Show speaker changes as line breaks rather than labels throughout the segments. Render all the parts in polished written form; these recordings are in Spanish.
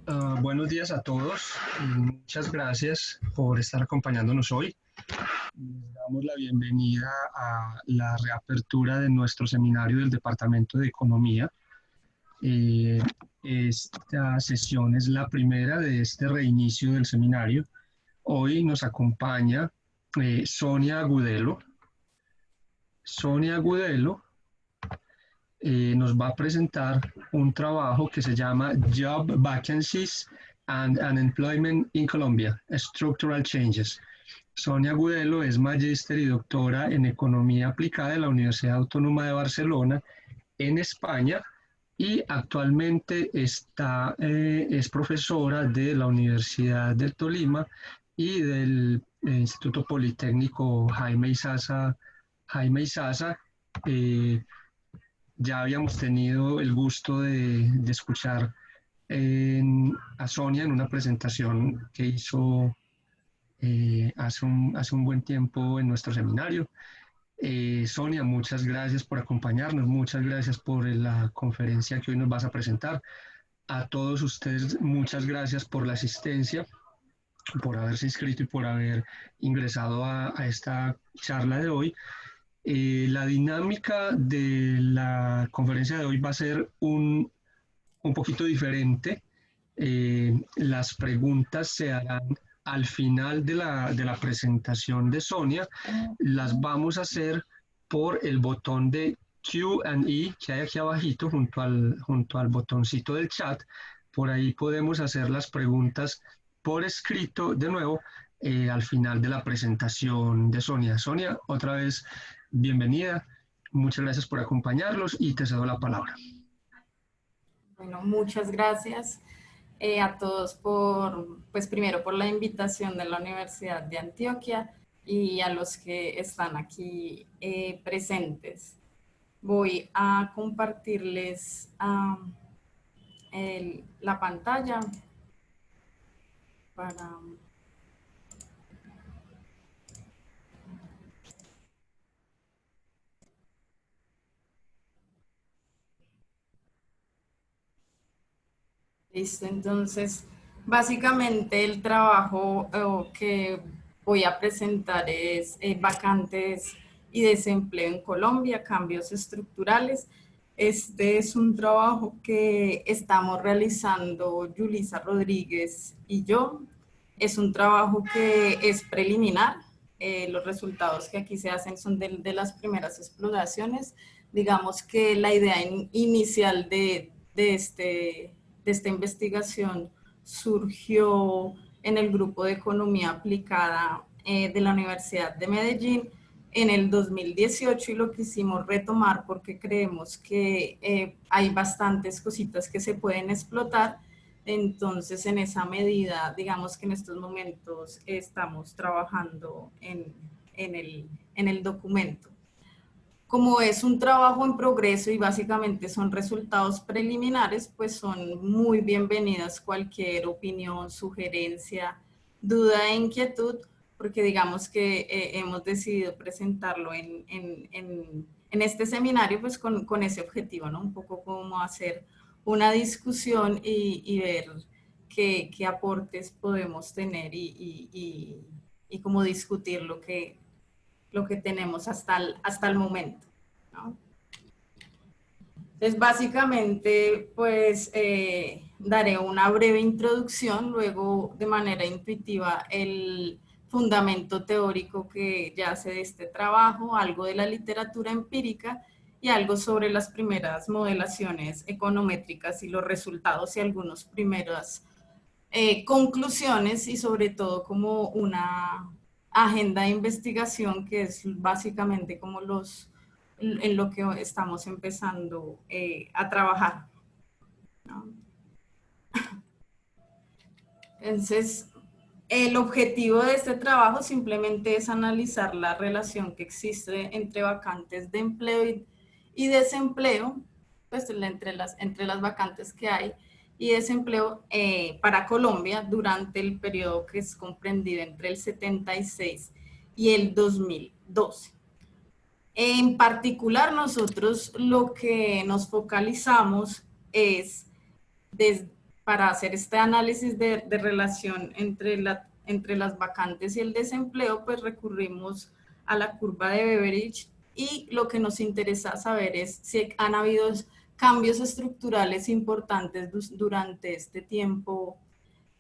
Buenos días a todos. Muchas gracias por estar acompañándonos hoy. Les damos la bienvenida a la reapertura de nuestro seminario del Departamento de Economía. Eh, Esta sesión es la primera de este reinicio del seminario. Hoy nos acompaña Sonia Agudelo. Sonia Agudelo nos va a presentar un trabajo que se llama Job Vacancies and Unemployment in Colombia, Structural Changes. Sonia Agudelo es magíster y doctora en Economía Aplicada de la Universidad Autónoma de Barcelona en España y actualmente es profesora de la Universidad del Tolima y del Instituto Politécnico Jaime Isaza. eh, ya habíamos tenido el gusto de escuchar a Sonia en una presentación que hizo hace un buen tiempo en nuestro seminario. Sonia, muchas gracias por acompañarnos, muchas gracias por la conferencia que hoy nos vas a presentar. A todos ustedes, muchas gracias por la asistencia, por haberse inscrito y por haber ingresado a esta charla de hoy. La dinámica de la conferencia de hoy va a ser un poquito diferente. Las preguntas se harán al final de la presentación de Sonia. Las vamos a hacer por el botón de Q&A que hay aquí abajito junto al botoncito del chat. Por ahí podemos hacer las preguntas por escrito de nuevo al final de la presentación de Sonia. Sonia, otra vez, bienvenida. Muchas gracias por acompañarlos y te cedo la palabra.
Bueno, muchas gracias a todos pues primero por la invitación de la Universidad de Antioquia y a los que están aquí presentes. Voy a compartirles la pantalla para... Listo, entonces, básicamente el trabajo que voy a presentar es vacantes y desempleo en Colombia, cambios estructurales. Este es un trabajo que estamos realizando Yulisa Rodríguez y yo. Es un trabajo que es preliminar. Los resultados que aquí se hacen son de las primeras exploraciones. Digamos que la idea inicial de esta investigación surgió en el grupo de economía aplicada de la Universidad de Medellín en el 2018 y lo quisimos retomar porque creemos que hay bastantes cositas que se pueden explotar. Entonces, en esa medida, digamos que en estos momentos estamos trabajando en el documento. Como es un trabajo en progreso y básicamente son resultados preliminares, pues son muy bienvenidas cualquier opinión, sugerencia, duda e inquietud, porque digamos que hemos decidido presentarlo en este seminario pues con ese objetivo, ¿no? Un poco como hacer una discusión y ver qué aportes podemos tener y cómo discutir lo que tenemos hasta el momento, ¿no? Entonces, básicamente, pues, daré una breve introducción, luego de manera intuitiva el fundamento teórico que yace de este trabajo, algo de la literatura empírica y algo sobre las primeras modelaciones econométricas y los resultados y algunas primeras conclusiones y sobre todo como una agenda de investigación que es básicamente como en lo que estamos empezando a trabajar, ¿no? Entonces, el objetivo de este trabajo simplemente es analizar la relación que existe entre vacantes de empleo y desempleo, pues entre las vacantes que hay y desempleo para Colombia durante el periodo que es comprendido entre el 76 y el 2012. En particular, nosotros lo que nos focalizamos es para hacer este análisis de relación entre las vacantes y el desempleo, pues recurrimos a la curva de Beveridge, y lo que nos interesa saber es si han habido cambios estructurales importantes durante este tiempo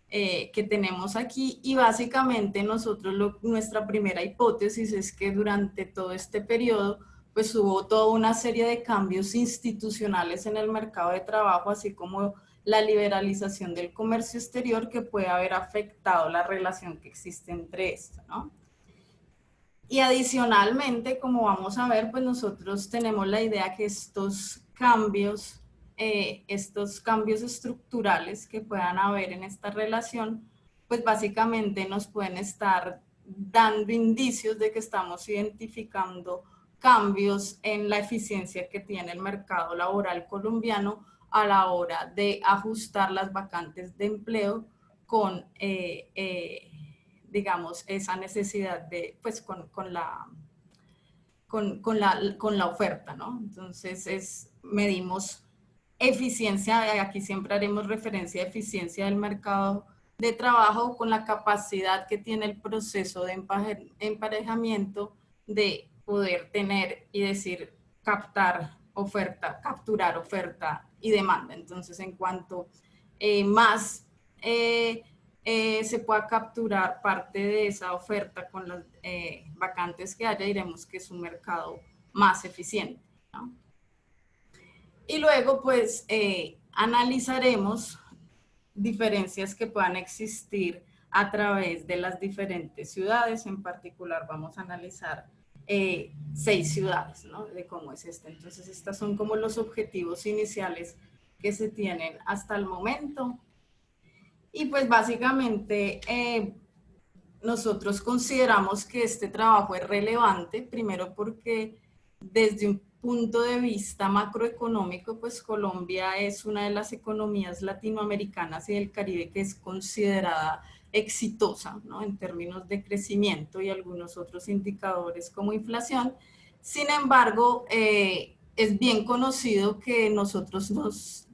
que tenemos aquí. Y básicamente nosotros, nuestra primera hipótesis es que durante todo este periodo pues hubo toda una serie de cambios institucionales en el mercado de trabajo, así como la liberalización del comercio exterior, que puede haber afectado la relación que existe entre esto, ¿no? Y adicionalmente, como vamos a ver, pues nosotros tenemos la idea que estos cambios estructurales que puedan haber en esta relación, pues básicamente nos pueden estar dando indicios de que estamos identificando cambios en la eficiencia que tiene el mercado laboral colombiano a la hora de ajustar las vacantes de empleo con digamos, esa necesidad de, pues, con la oferta, ¿no? Entonces, medimos eficiencia, aquí siempre haremos referencia a eficiencia del mercado de trabajo con la capacidad que tiene el proceso de emparejamiento de poder tener y decir, capturar oferta y demanda. Entonces, en cuanto más se pueda capturar parte de esa oferta con las vacantes que haya, diremos que es un mercado más eficiente, ¿no? Y luego, pues, analizaremos diferencias que puedan existir a través de las diferentes ciudades. En particular, vamos a analizar 6 ciudades, ¿no? De cómo es esta. Entonces, estos son como los objetivos iniciales que se tienen hasta el momento. Y pues básicamente nosotros consideramos que este trabajo es relevante, primero porque desde un punto de vista macroeconómico, pues Colombia es una de las economías latinoamericanas y del Caribe que es considerada exitosa, ¿no? En términos de crecimiento y algunos otros indicadores como inflación. Sin embargo, es bien conocido que nosotros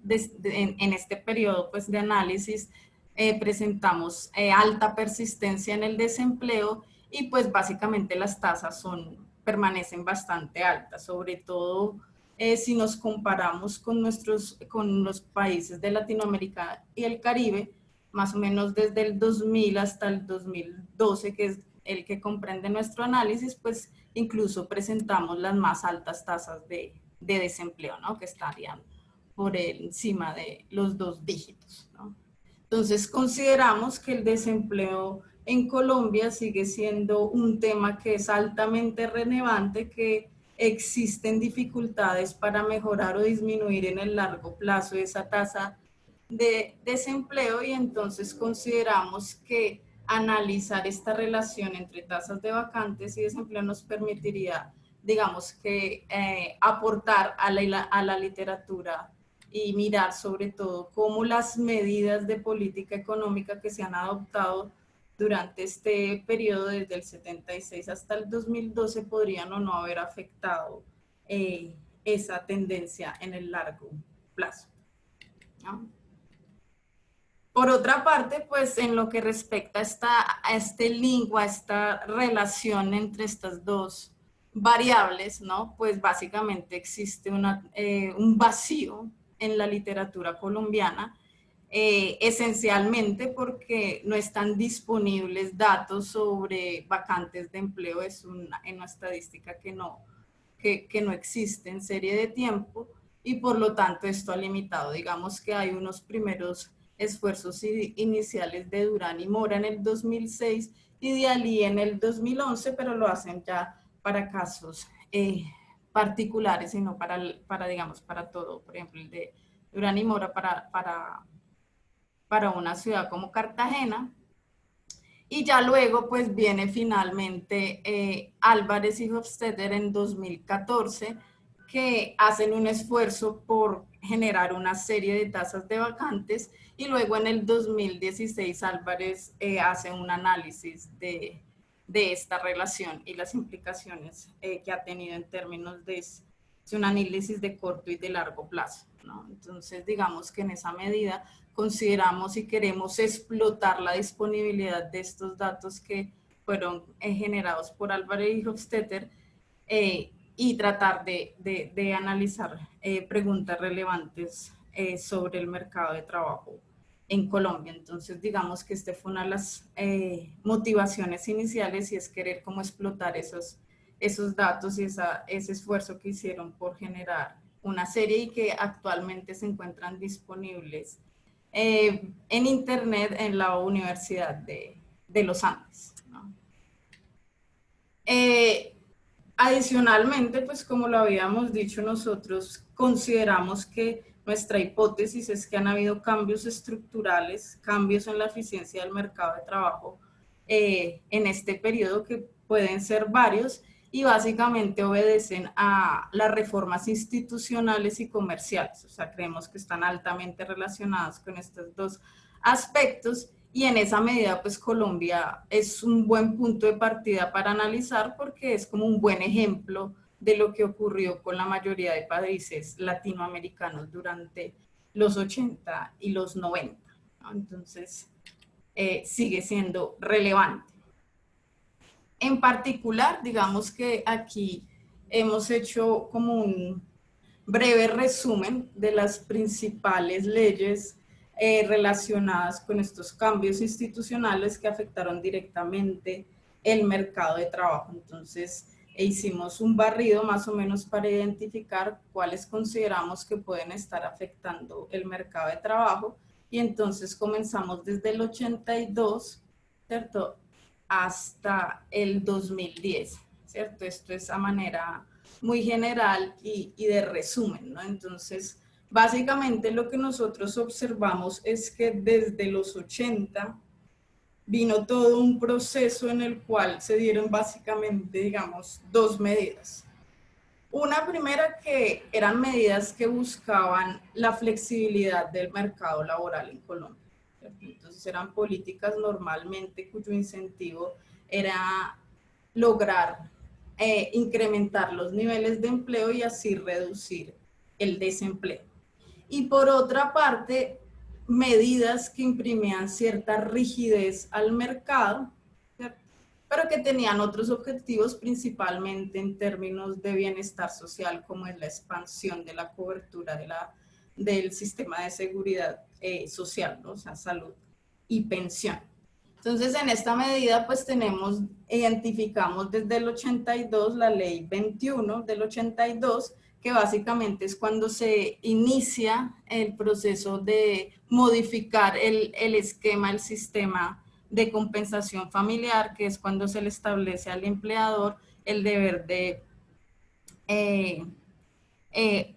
en este periodo pues, de análisis presentamos alta persistencia en el desempleo y pues básicamente las tasas permanecen bastante altas, sobre todo si nos comparamos con los países de Latinoamérica y el Caribe, más o menos desde el 2000 hasta el 2012, que es el que comprende nuestro análisis, pues incluso presentamos las más altas tasas de desempleo, ¿no? Que estarían por encima de los 2 dígitos, ¿no? Entonces, consideramos que el desempleo en Colombia sigue siendo un tema que es altamente relevante, que existen dificultades para mejorar o disminuir en el largo plazo esa tasa de desempleo, y entonces consideramos que analizar esta relación entre tasas de vacantes y desempleo nos permitiría, digamos que, aportar a la literatura y mirar sobre todo cómo las medidas de política económica que se han adoptado durante este periodo desde el 76 hasta el 2012 podrían o no haber afectado esa tendencia en el largo plazo, ¿no? Por otra parte, pues en lo que respecta a este link, a esta relación entre estas dos variables, ¿no? Pues básicamente existe un vacío en la literatura colombiana, esencialmente porque no están disponibles datos sobre vacantes de empleo. Es una estadística que no existe en serie de tiempo, y por lo tanto esto ha limitado. Digamos que hay unos primeros esfuerzos iniciales de Durán y Mora en el 2006 y de Ali en el 2011, pero lo hacen ya para casos particulares y no digamos, para todo. Por ejemplo, el de Durán y Mora para una ciudad como Cartagena. Y ya luego pues viene finalmente Álvarez y Hofstadter en 2014, que hacen un esfuerzo por generar una serie de tasas de vacantes, y luego en el 2016 Álvarez hace un análisis de esta relación y las implicaciones que ha tenido en términos de un análisis de corto y de largo plazo. ¿no? Entonces, digamos que en esa medida consideramos y queremos explotar la disponibilidad de estos datos que fueron generados por Álvarez y Hofstetter y tratar de analizar preguntas relevantes sobre el mercado de trabajo en Colombia. Entonces, digamos que este fue una de las motivaciones iniciales y es querer como explotar esos datos y ese esfuerzo que hicieron por generar una serie y que actualmente se encuentran disponibles en Internet en la Universidad de los Andes, ¿no? Adicionalmente, pues como lo habíamos dicho nosotros, consideramos que nuestra hipótesis es que han habido cambios estructurales, cambios en la eficiencia del mercado de trabajo en este periodo que pueden ser varios y básicamente obedecen a las reformas institucionales y comerciales. O sea, creemos que están altamente relacionadas con estos dos aspectos y en esa medida, pues Colombia es un buen punto de partida para analizar porque es como un buen ejemplo de lo que ocurrió con la mayoría de países latinoamericanos durante los 80 y los 90, ¿no? Entonces, sigue siendo relevante. En particular, digamos que aquí hemos hecho como un breve resumen de las principales leyes relacionadas con estos cambios institucionales que afectaron directamente el mercado de trabajo. Entonces, hicimos un barrido más o menos para identificar cuáles consideramos que pueden estar afectando el mercado de trabajo. Y entonces comenzamos desde el 82, ¿cierto? Hasta el 2010, ¿cierto? Esto es a manera muy general y de resumen, ¿no? Entonces, básicamente lo que nosotros observamos es que desde los 80 vino todo un proceso en el cual se dieron básicamente, digamos, dos medidas. Una primera que eran medidas que buscaban la flexibilidad del mercado laboral en Colombia. Entonces eran políticas normalmente cuyo incentivo era lograr incrementar los niveles de empleo y así reducir el desempleo. Y por otra parte, medidas que imprimían cierta rigidez al mercado, ¿cierto? Pero que tenían otros objetivos, principalmente en términos de bienestar social, como es la expansión de la cobertura del sistema de seguridad social, ¿no? O sea, salud y pensión. Entonces, en esta medida, pues identificamos desde el 82 la ley 21 del 82, que básicamente es cuando se inicia el proceso de modificar el esquema, el sistema de compensación familiar, que es cuando se le establece al empleador el deber de eh, eh,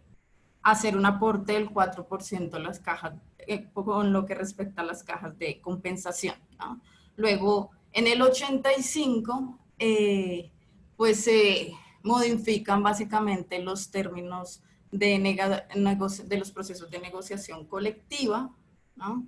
hacer un aporte del 4% a las cajas, con lo que respecta a las cajas de compensación, ¿no? Luego, en el 85, pues se modifican básicamente los términos de los procesos de negociación colectiva, ¿no?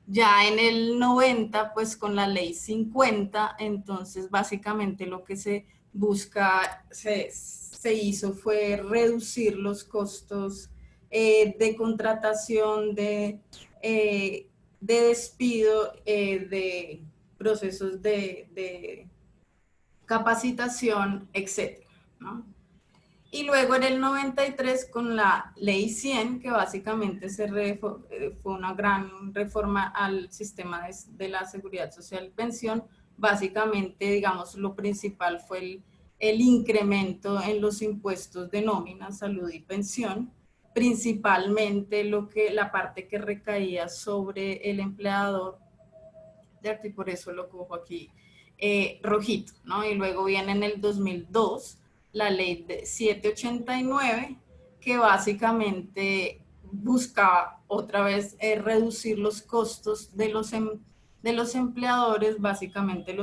Ya en el 90, pues con la ley 50, entonces básicamente lo que se busca, se hizo fue reducir los costos de contratación, de despido, de procesos de capacitación, etcétera, ¿no? Y luego en el 93 con la ley 100, que básicamente fue una gran reforma al sistema de la seguridad social y pensión, básicamente, digamos, lo principal fue el incremento en los impuestos de nómina, salud y pensión, principalmente la parte que recaía sobre el empleador, ¿cierto? Y por eso lo cojo aquí rojito, ¿no? Y luego viene en el 2002 la ley de 789, que básicamente buscaba otra vez reducir los costos de los empleadores, básicamente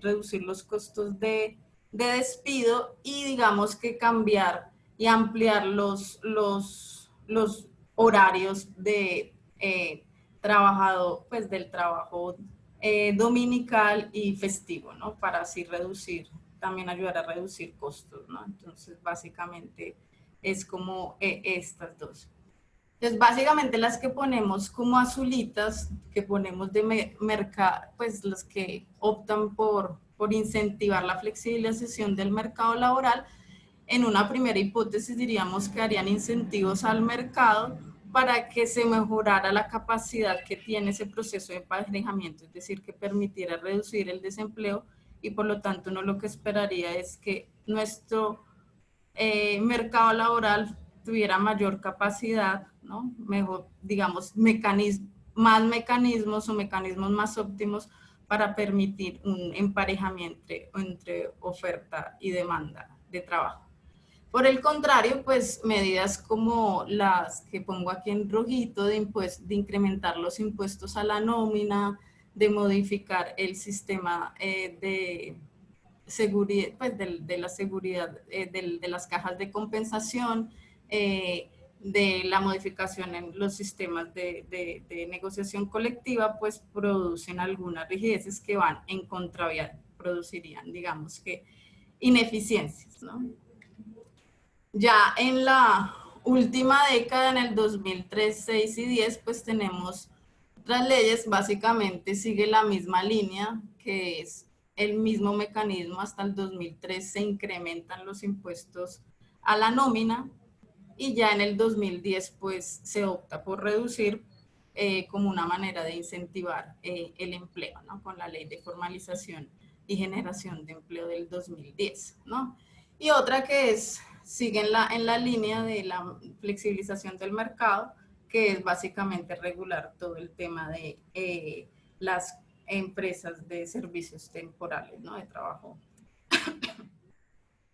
reducir los costos de despido y digamos que cambiar y ampliar los horarios de trabajado, pues del trabajo dominical y festivo, ¿no? Para así reducir, también ayudar a reducir costos, ¿no? Entonces, básicamente es como estas dos. Entonces, básicamente las que ponemos como azulitas, que ponemos de mercado, pues los que optan por incentivar la flexibilización del mercado laboral, en una primera hipótesis diríamos que harían incentivos al mercado para que se mejorara la capacidad que tiene ese proceso de emparejamiento, es decir, que permitiera reducir el desempleo y por lo tanto uno lo que esperaría es que nuestro mercado laboral tuviera mayor capacidad, ¿no? Mejor, digamos, más mecanismos o mecanismos más óptimos para permitir un emparejamiento entre oferta y demanda de trabajo. Por el contrario, pues medidas como las que pongo aquí en rojito de incrementar los impuestos a la nómina, de modificar el sistema de seguridad, pues de la seguridad de las cajas de compensación, de la modificación en los sistemas de negociación colectiva, pues producen algunas rigideces que van en contravía, producirían, digamos que, ineficiencias, ¿no? Ya en la última década, en el 2003, 6 y 10, pues tenemos otras leyes, básicamente sigue la misma línea, que es el mismo mecanismo. Hasta el 2003 se incrementan los impuestos a la nómina y ya en el 2010 pues se opta por reducir como una manera de incentivar el empleo, ¿no? Con la ley de formalización y generación de empleo del 2010, ¿no? Y otra que sigue en la línea de la flexibilización del mercado, que es básicamente regular todo el tema de las empresas de servicios temporales, ¿no? De trabajo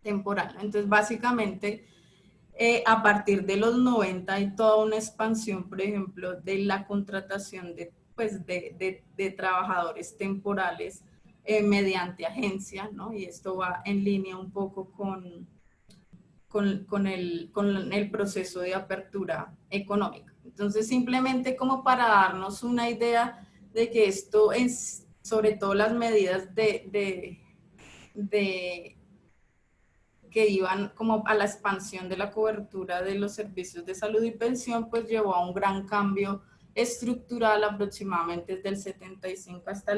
temporal. Entonces, básicamente, a partir de los 90 hay toda una expansión, por ejemplo, de la contratación de trabajadores temporales mediante agencia, ¿no? Y esto va en línea un poco con el proceso de apertura económica. Entonces, simplemente como para darnos una idea de que esto es, sobre todo las medidas que iban como a la expansión de la cobertura de los servicios de salud y pensión, pues llevó a un gran cambio estructural aproximadamente desde el 75 hasta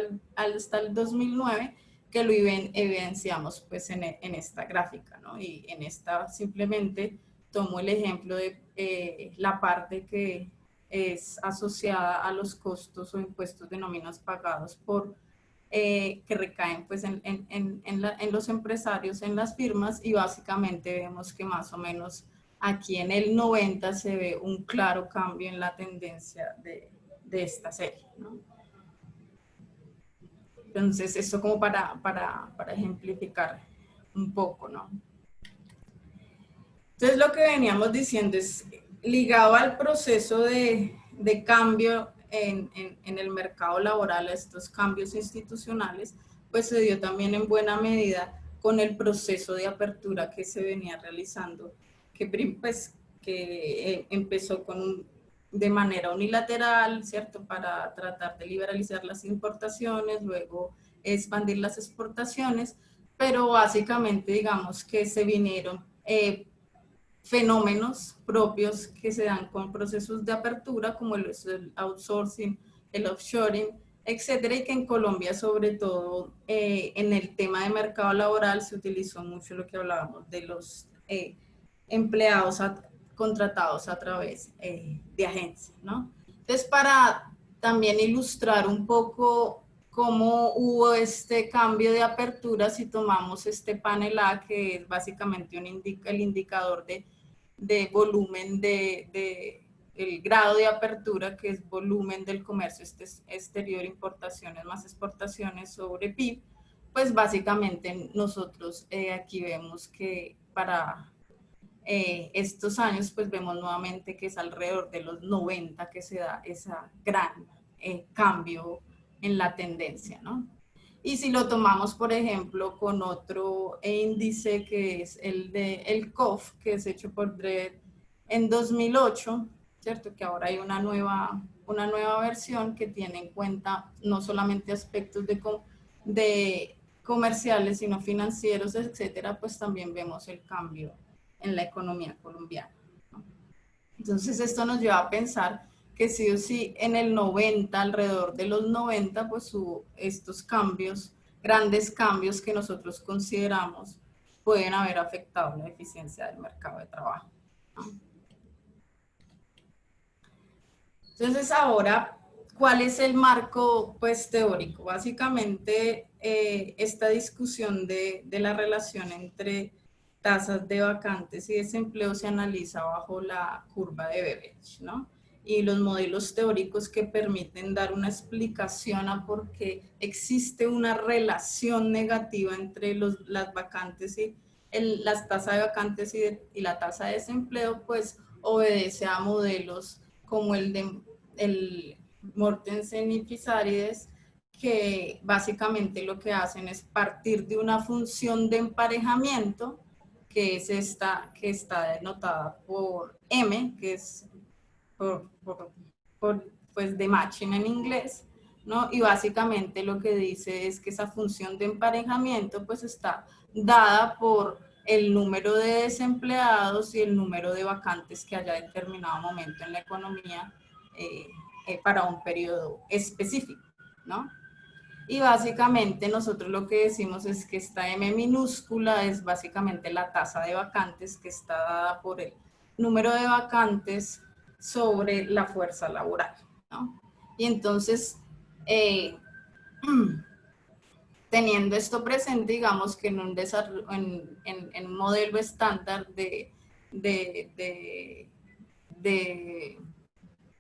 el 2009, que lo evidenciamos pues en esta gráfica, ¿no? Y en esta simplemente tomo el ejemplo de la parte que es asociada a los costos o impuestos de nóminas pagados que recaen pues en los empresarios, en las firmas, y básicamente vemos que más o menos aquí en el 90 se ve un claro cambio en la tendencia de esta serie, ¿no? Entonces, esto como para ejemplificar un poco, ¿no? Entonces, lo que veníamos diciendo es ligado al proceso de cambio en el mercado laboral, a estos cambios institucionales, pues se dio también en buena medida con el proceso de apertura que se venía realizando, que empezó de manera unilateral, ¿cierto? Para tratar de liberalizar las importaciones, luego expandir las exportaciones, pero básicamente digamos que se vinieron fenómenos propios que se dan con procesos de apertura, como el outsourcing, el offshoring, etcétera, y que en Colombia, sobre todo en el tema de mercado laboral, se utilizó mucho lo que hablábamos de los empleados contratados a través de agencias, ¿no? Entonces, para también ilustrar un poco cómo hubo este cambio de apertura, si tomamos este panel A, que es básicamente el indicador de volumen el grado de apertura, que es volumen del comercio exterior, importaciones más exportaciones sobre PIB, pues básicamente nosotros aquí vemos que para estos años, pues vemos nuevamente que es alrededor de los 90 que se da ese gran cambio en la tendencia, ¿no? Y si lo tomamos, por ejemplo, con otro índice que es el COF, que es hecho por Dredd en 2008, ¿cierto? Que ahora hay una nueva versión que tiene en cuenta no solamente aspectos de comerciales, sino financieros, etcétera, pues también vemos el cambio en la economía colombiana, ¿no? Entonces esto nos lleva a pensar que sí o sí en el 90, alrededor de los 90, pues hubo estos cambios, grandes cambios que nosotros consideramos pueden haber afectado la eficiencia del mercado de trabajo. Entonces ahora, ¿cuál es el marco pues teórico? Básicamente esta discusión de la relación entre tasas de vacantes y desempleo se analiza bajo la curva de Beveridge, ¿no? Y los modelos teóricos que permiten dar una explicación a por qué existe una relación negativa entre las vacantes y las tasas de vacantes y la tasa de desempleo, pues obedece a modelos como el Mortensen y Pizarrides, que básicamente lo que hacen es partir de una función de emparejamiento, que es esta, que está denotada por M, que es pues de matching en inglés, ¿no? Y básicamente lo que dice es que esa función de emparejamiento pues está dada por el número de desempleados y el número de vacantes que haya determinado momento en la economía para un periodo específico, ¿no? Y básicamente nosotros lo que decimos es que esta M minúscula es básicamente la tasa de vacantes que está dada por el número de vacantes sobre la fuerza laboral, ¿no? Y entonces, teniendo esto presente, digamos que en un modelo estándar de, de,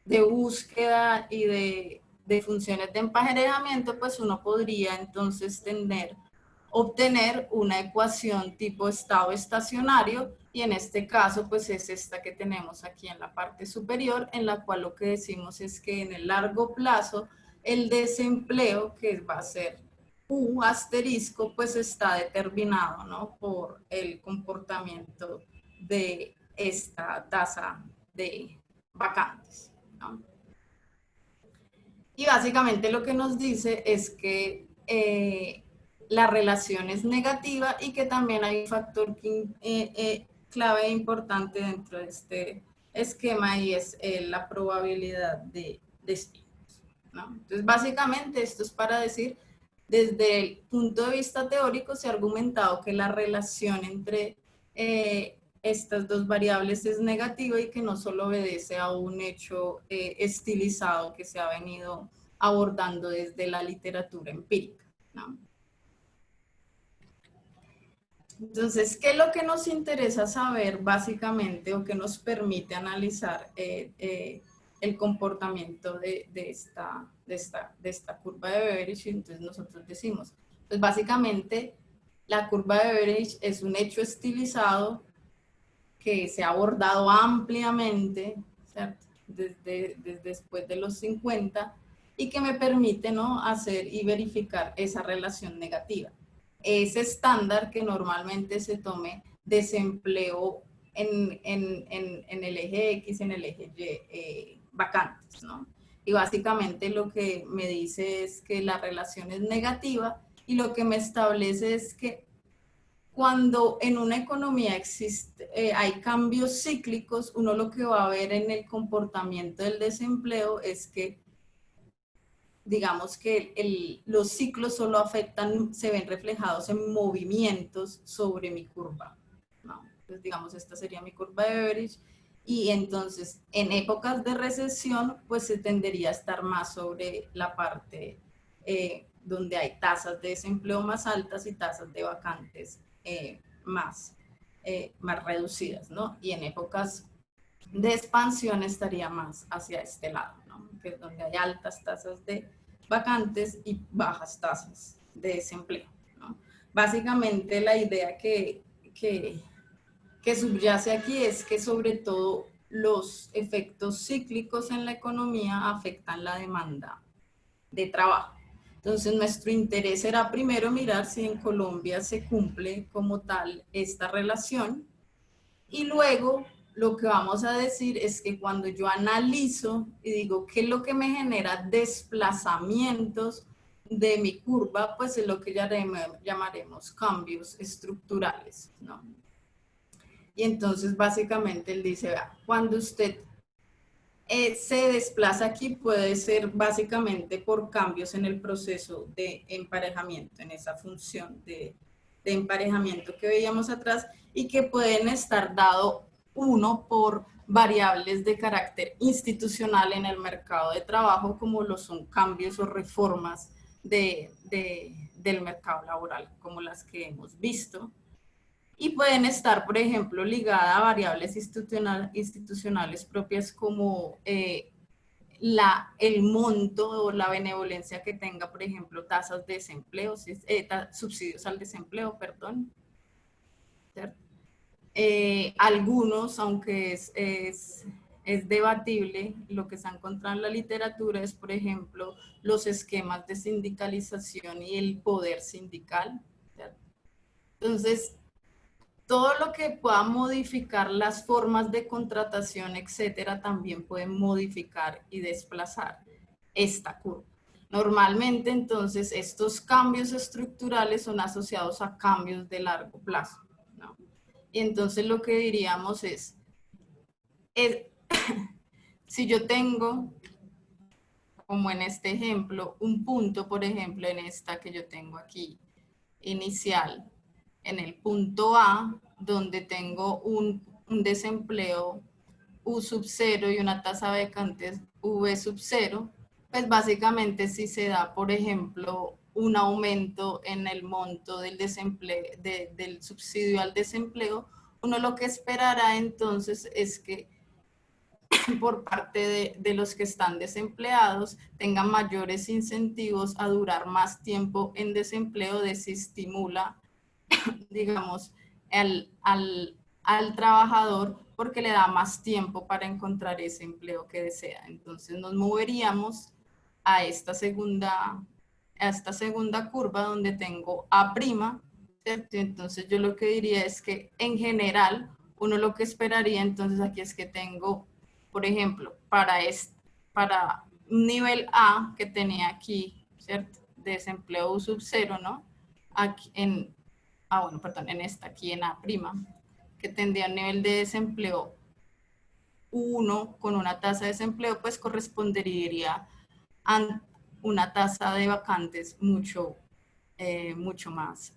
de búsqueda y de funciones de emparejamiento, pues uno podría entonces obtener una ecuación tipo estado estacionario, y en este caso pues es esta que tenemos aquí en la parte superior, en la cual lo que decimos es que en el largo plazo el desempleo, que va a ser U asterisco, pues está determinado, ¿no?, por el comportamiento de esta tasa de vacantes, ¿no? Y básicamente lo que nos dice es que la relación es negativa y que también hay un factor clave e importante dentro de este esquema, y es la probabilidad de despidos, ¿no? Entonces, básicamente esto es para decir, desde el punto de vista teórico se ha argumentado que la relación entre estas dos variables es negativa y que no solo obedece a un hecho estilizado que se ha venido abordando desde la literatura empírica, ¿no? Entonces, ¿qué es lo que nos interesa saber básicamente, o que nos permite analizar el comportamiento de esta curva de Beveridge? Entonces nosotros decimos, pues básicamente la curva de Beveridge es un hecho estilizado que se ha abordado ampliamente, ¿cierto?, desde después de los 50, y que me permite, ¿no?, hacer y verificar esa relación negativa. Es estándar que normalmente se tome desempleo en el eje X, en el eje Y, vacantes, ¿no? Y básicamente lo que me dice es que la relación es negativa, y lo que me establece es que cuando en una economía hay cambios cíclicos, uno lo que va a ver en el comportamiento del desempleo es que, digamos que los ciclos solo afectan, se ven reflejados en movimientos sobre mi curva, ¿no? Entonces, digamos, esta sería mi curva de Beveridge, y entonces en épocas de recesión, pues se tendería a estar más sobre la parte donde hay tasas de desempleo más altas y tasas de vacantes más reducidas, ¿no? Y en épocas de expansión estaría más hacia este lado, ¿no?, que es donde hay altas tasas de vacantes y bajas tasas de desempleo, ¿no? Básicamente la idea que subyace aquí es que sobre todo los efectos cíclicos en la economía afectan la demanda de trabajo. Entonces, nuestro interés será primero mirar si en Colombia se cumple como tal esta relación, y luego lo que vamos a decir es que cuando yo analizo y digo qué es lo que me genera desplazamientos de mi curva, pues es lo que llamaremos cambios estructurales, ¿no? Y entonces básicamente él dice, vea, cuando usted se desplaza aquí puede ser básicamente por cambios en el proceso de emparejamiento, en esa función de emparejamiento que veíamos atrás y que pueden estar dado uno por variables de carácter institucional en el mercado de trabajo, como lo son cambios o reformas del mercado laboral, como las que hemos visto. Y pueden estar, por ejemplo, ligadas a variables institucionales propias como el monto o la benevolencia que tenga, por ejemplo, tasas de desempleo, subsidios al desempleo, perdón. Algunos, aunque es debatible, lo que se ha encontrado en la literatura es, por ejemplo, los esquemas de sindicalización y el poder sindical. ¿Cierto? Entonces, todo lo que pueda modificar las formas de contratación, etcétera, también puede modificar y desplazar esta curva. Normalmente, entonces, estos cambios estructurales son asociados a cambios de largo plazo, ¿no? Y entonces lo que diríamos es si yo tengo, como en este ejemplo, un punto, por ejemplo, en esta que yo tengo aquí, inicial, en el punto A, donde tengo un desempleo U sub 0 y una tasa de vacantes V sub 0, pues básicamente si se da, por ejemplo, un aumento en el monto del desempleo, del subsidio al desempleo, uno lo que esperará entonces es que por parte de los que están desempleados tengan mayores incentivos a durar más tiempo en desempleo, desestimula, digamos, al trabajador porque le da más tiempo para encontrar ese empleo que desea. Entonces nos moveríamos a esta segunda curva donde tengo A', ¿cierto? Entonces yo lo que diría es que en general uno lo que esperaría entonces aquí es que tengo, por ejemplo, para un nivel A que tenía aquí, ¿cierto? Desempleo U sub 0, ¿no? Aquí en esta aquí en A', que tendría un nivel de desempleo 1 con una tasa de desempleo, pues correspondería a una tasa de vacantes mucho más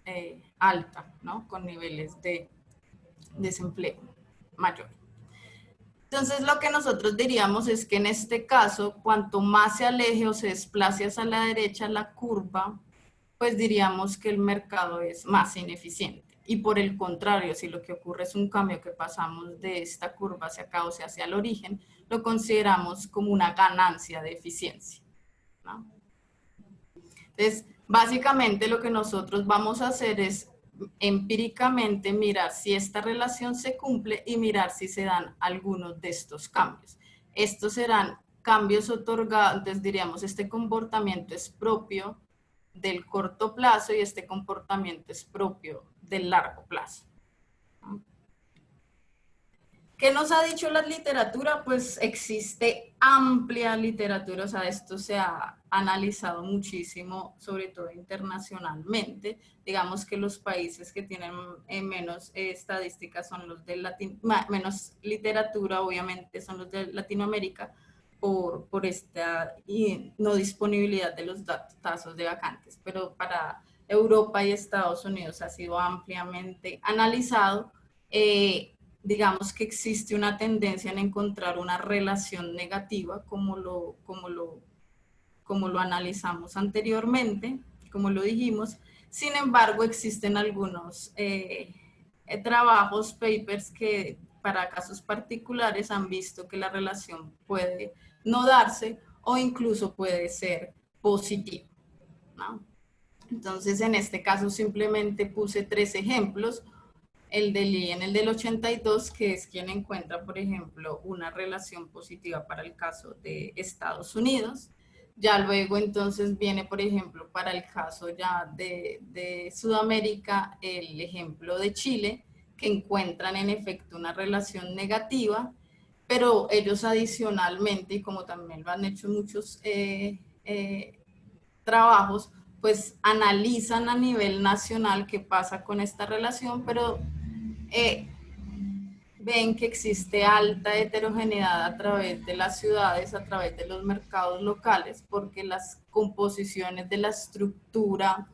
alta, ¿no? Con niveles de desempleo mayor. Entonces, lo que nosotros diríamos es que en este caso, cuanto más se aleje o se desplace hacia la derecha la curva, pues diríamos que el mercado es más ineficiente. Y por el contrario, si lo que ocurre es un cambio que pasamos de esta curva hacia acá, o sea, hacia el origen, lo consideramos como una ganancia de eficiencia, ¿no? Entonces, básicamente lo que nosotros vamos a hacer es empíricamente mirar si esta relación se cumple y mirar si se dan algunos de estos cambios. Estos serán cambios otorgados, entonces diríamos, este comportamiento es propio del corto plazo y este comportamiento es propio del largo plazo. ¿Qué nos ha dicho la literatura? Pues existe amplia literatura, o sea, esto se ha analizado muchísimo, sobre todo internacionalmente. Digamos que los países que tienen menos estadísticas son los de menos literatura, obviamente, son los de Latinoamérica, por esta no disponibilidad de los datos de vacantes. Pero para Europa y Estados Unidos ha sido ampliamente analizado. Digamos que existe una tendencia en encontrar una relación negativa, como lo analizamos anteriormente, como lo dijimos. Sin embargo, existen algunos trabajos, papers, que para casos particulares han visto que la relación puede no darse o incluso puede ser positiva, ¿no? Entonces, en este caso simplemente puse 3 ejemplos. El del IEN, el del 82, que es quien encuentra, por ejemplo, una relación positiva para el caso de Estados Unidos. Ya luego entonces viene, por ejemplo, para el caso ya de Sudamérica, el ejemplo de Chile, que encuentran en efecto una relación negativa, pero ellos adicionalmente, y como también lo han hecho muchos trabajos, pues analizan a nivel nacional qué pasa con esta relación, pero ven que existe alta heterogeneidad a través de las ciudades, a través de los mercados locales, porque las composiciones de la estructura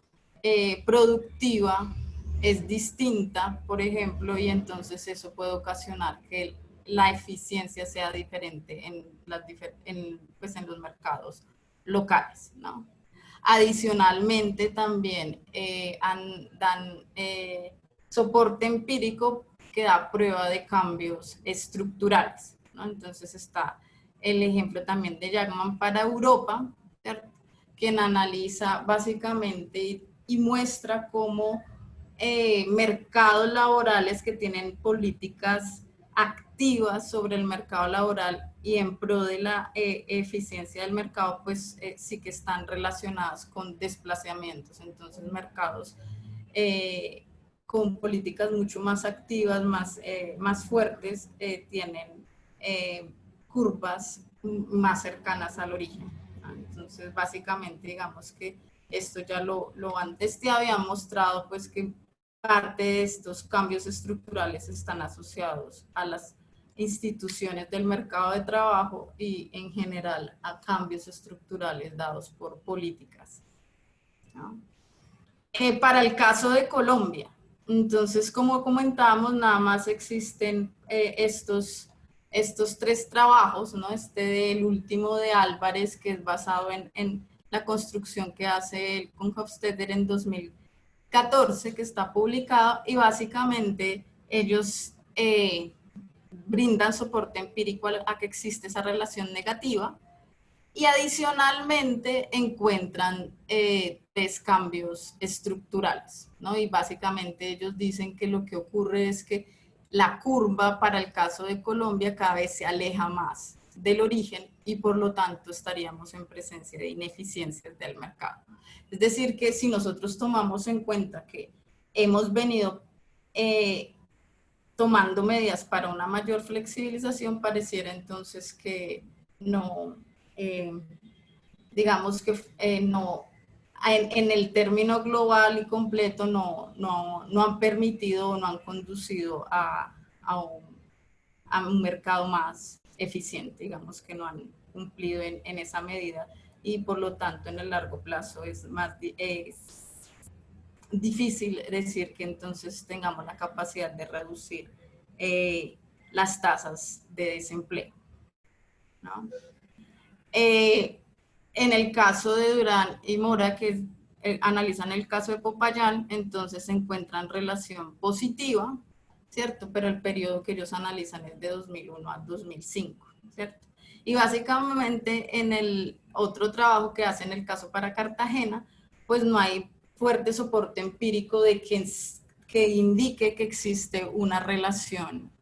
productiva es distinta, por ejemplo, y entonces eso puede ocasionar que la eficiencia sea diferente pues en los mercados locales, ¿no? Adicionalmente, también dan soporte empírico que da prueba de cambios estructurales, ¿no? Entonces está el ejemplo también de Jackman para Europa, ¿cierto? Quien analiza básicamente y muestra cómo mercados laborales que tienen políticas activas sobre el mercado laboral y en pro de la eficiencia del mercado, pues sí que están relacionadas con desplazamientos. Entonces, mercados con políticas mucho más activas, más fuertes, tienen curvas más cercanas al origen. Entonces, básicamente, digamos que esto ya lo han testeado y han mostrado pues que parte de estos cambios estructurales están asociados a las instituciones del mercado de trabajo y en general a cambios estructurales dados por políticas, ¿no? Para el caso de Colombia, entonces, como comentábamos, nada más existen estos tres trabajos, ¿no? Del último de Álvarez, que es basado en la construcción que hace el con Hofstadter en 2014, que está publicado, y básicamente ellos brindan soporte empírico a que existe esa relación negativa, y adicionalmente encuentran tres cambios estructurales, ¿no? Y básicamente ellos dicen que lo que ocurre es que la curva para el caso de Colombia cada vez se aleja más del origen y por lo tanto estaríamos en presencia de ineficiencias del mercado. Es decir, que si nosotros tomamos en cuenta que hemos venido tomando medidas para una mayor flexibilización, pareciera entonces que no, digamos que no, en el término global y completo no han permitido o no han conducido a un mercado más eficiente, digamos que no han cumplido en esa medida y por lo tanto en el largo plazo es difícil decir que entonces tengamos la capacidad de reducir las tasas de desempleo, ¿no? En el caso de Durán y Mora, que analizan el caso de Popayán, entonces se encuentran relación positiva, ¿cierto? Pero el periodo que ellos analizan es de 2001 a 2005, ¿cierto? Y básicamente en el otro trabajo que hacen el caso para Cartagena, pues no hay fuerte soporte empírico de que indique que existe una relación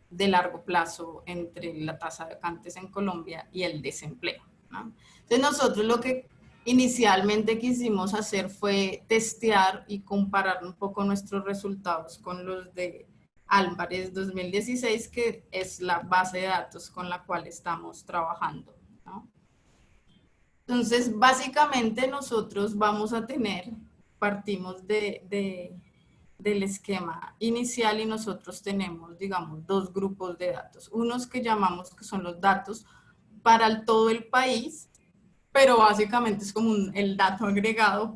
de largo plazo entre la tasa de vacantes en Colombia y el desempleo, ¿no? Entonces nosotros lo que inicialmente quisimos hacer fue testear y comparar un poco nuestros resultados con los de Álvarez 2016, que es la base de datos con la cual estamos trabajando, ¿no? Entonces, básicamente nosotros vamos a partimos del esquema inicial y nosotros tenemos, digamos, dos grupos de datos. Unos que llamamos que son los datos para todo el país, pero básicamente es como el dato agregado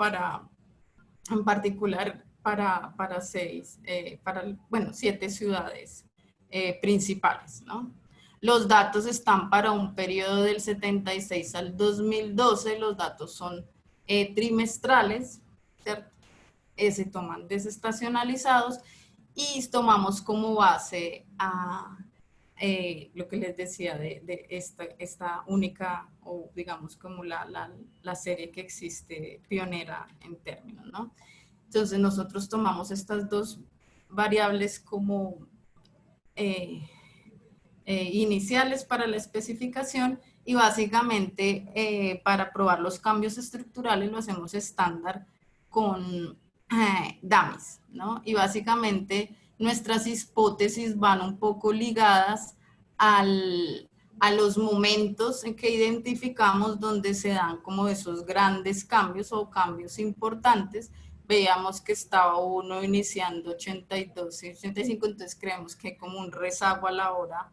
en particular para bueno, 7 ciudades principales, ¿no? Los datos están para un periodo del 76 al 2012, los datos son trimestrales, ¿cierto? Se toman desestacionalizados y tomamos como base a lo que les decía de esta única, o digamos como la serie que existe pionera en términos, ¿no? Entonces nosotros tomamos estas dos variables como iniciales para la especificación y básicamente para probar los cambios estructurales lo hacemos estándar con dummies, ¿no? Y básicamente nuestras hipótesis van un poco ligadas a los momentos en que identificamos donde se dan como esos grandes cambios o cambios importantes. veíamos que estaba uno iniciando 82 y 85, entonces creemos que hay como un rezago a la hora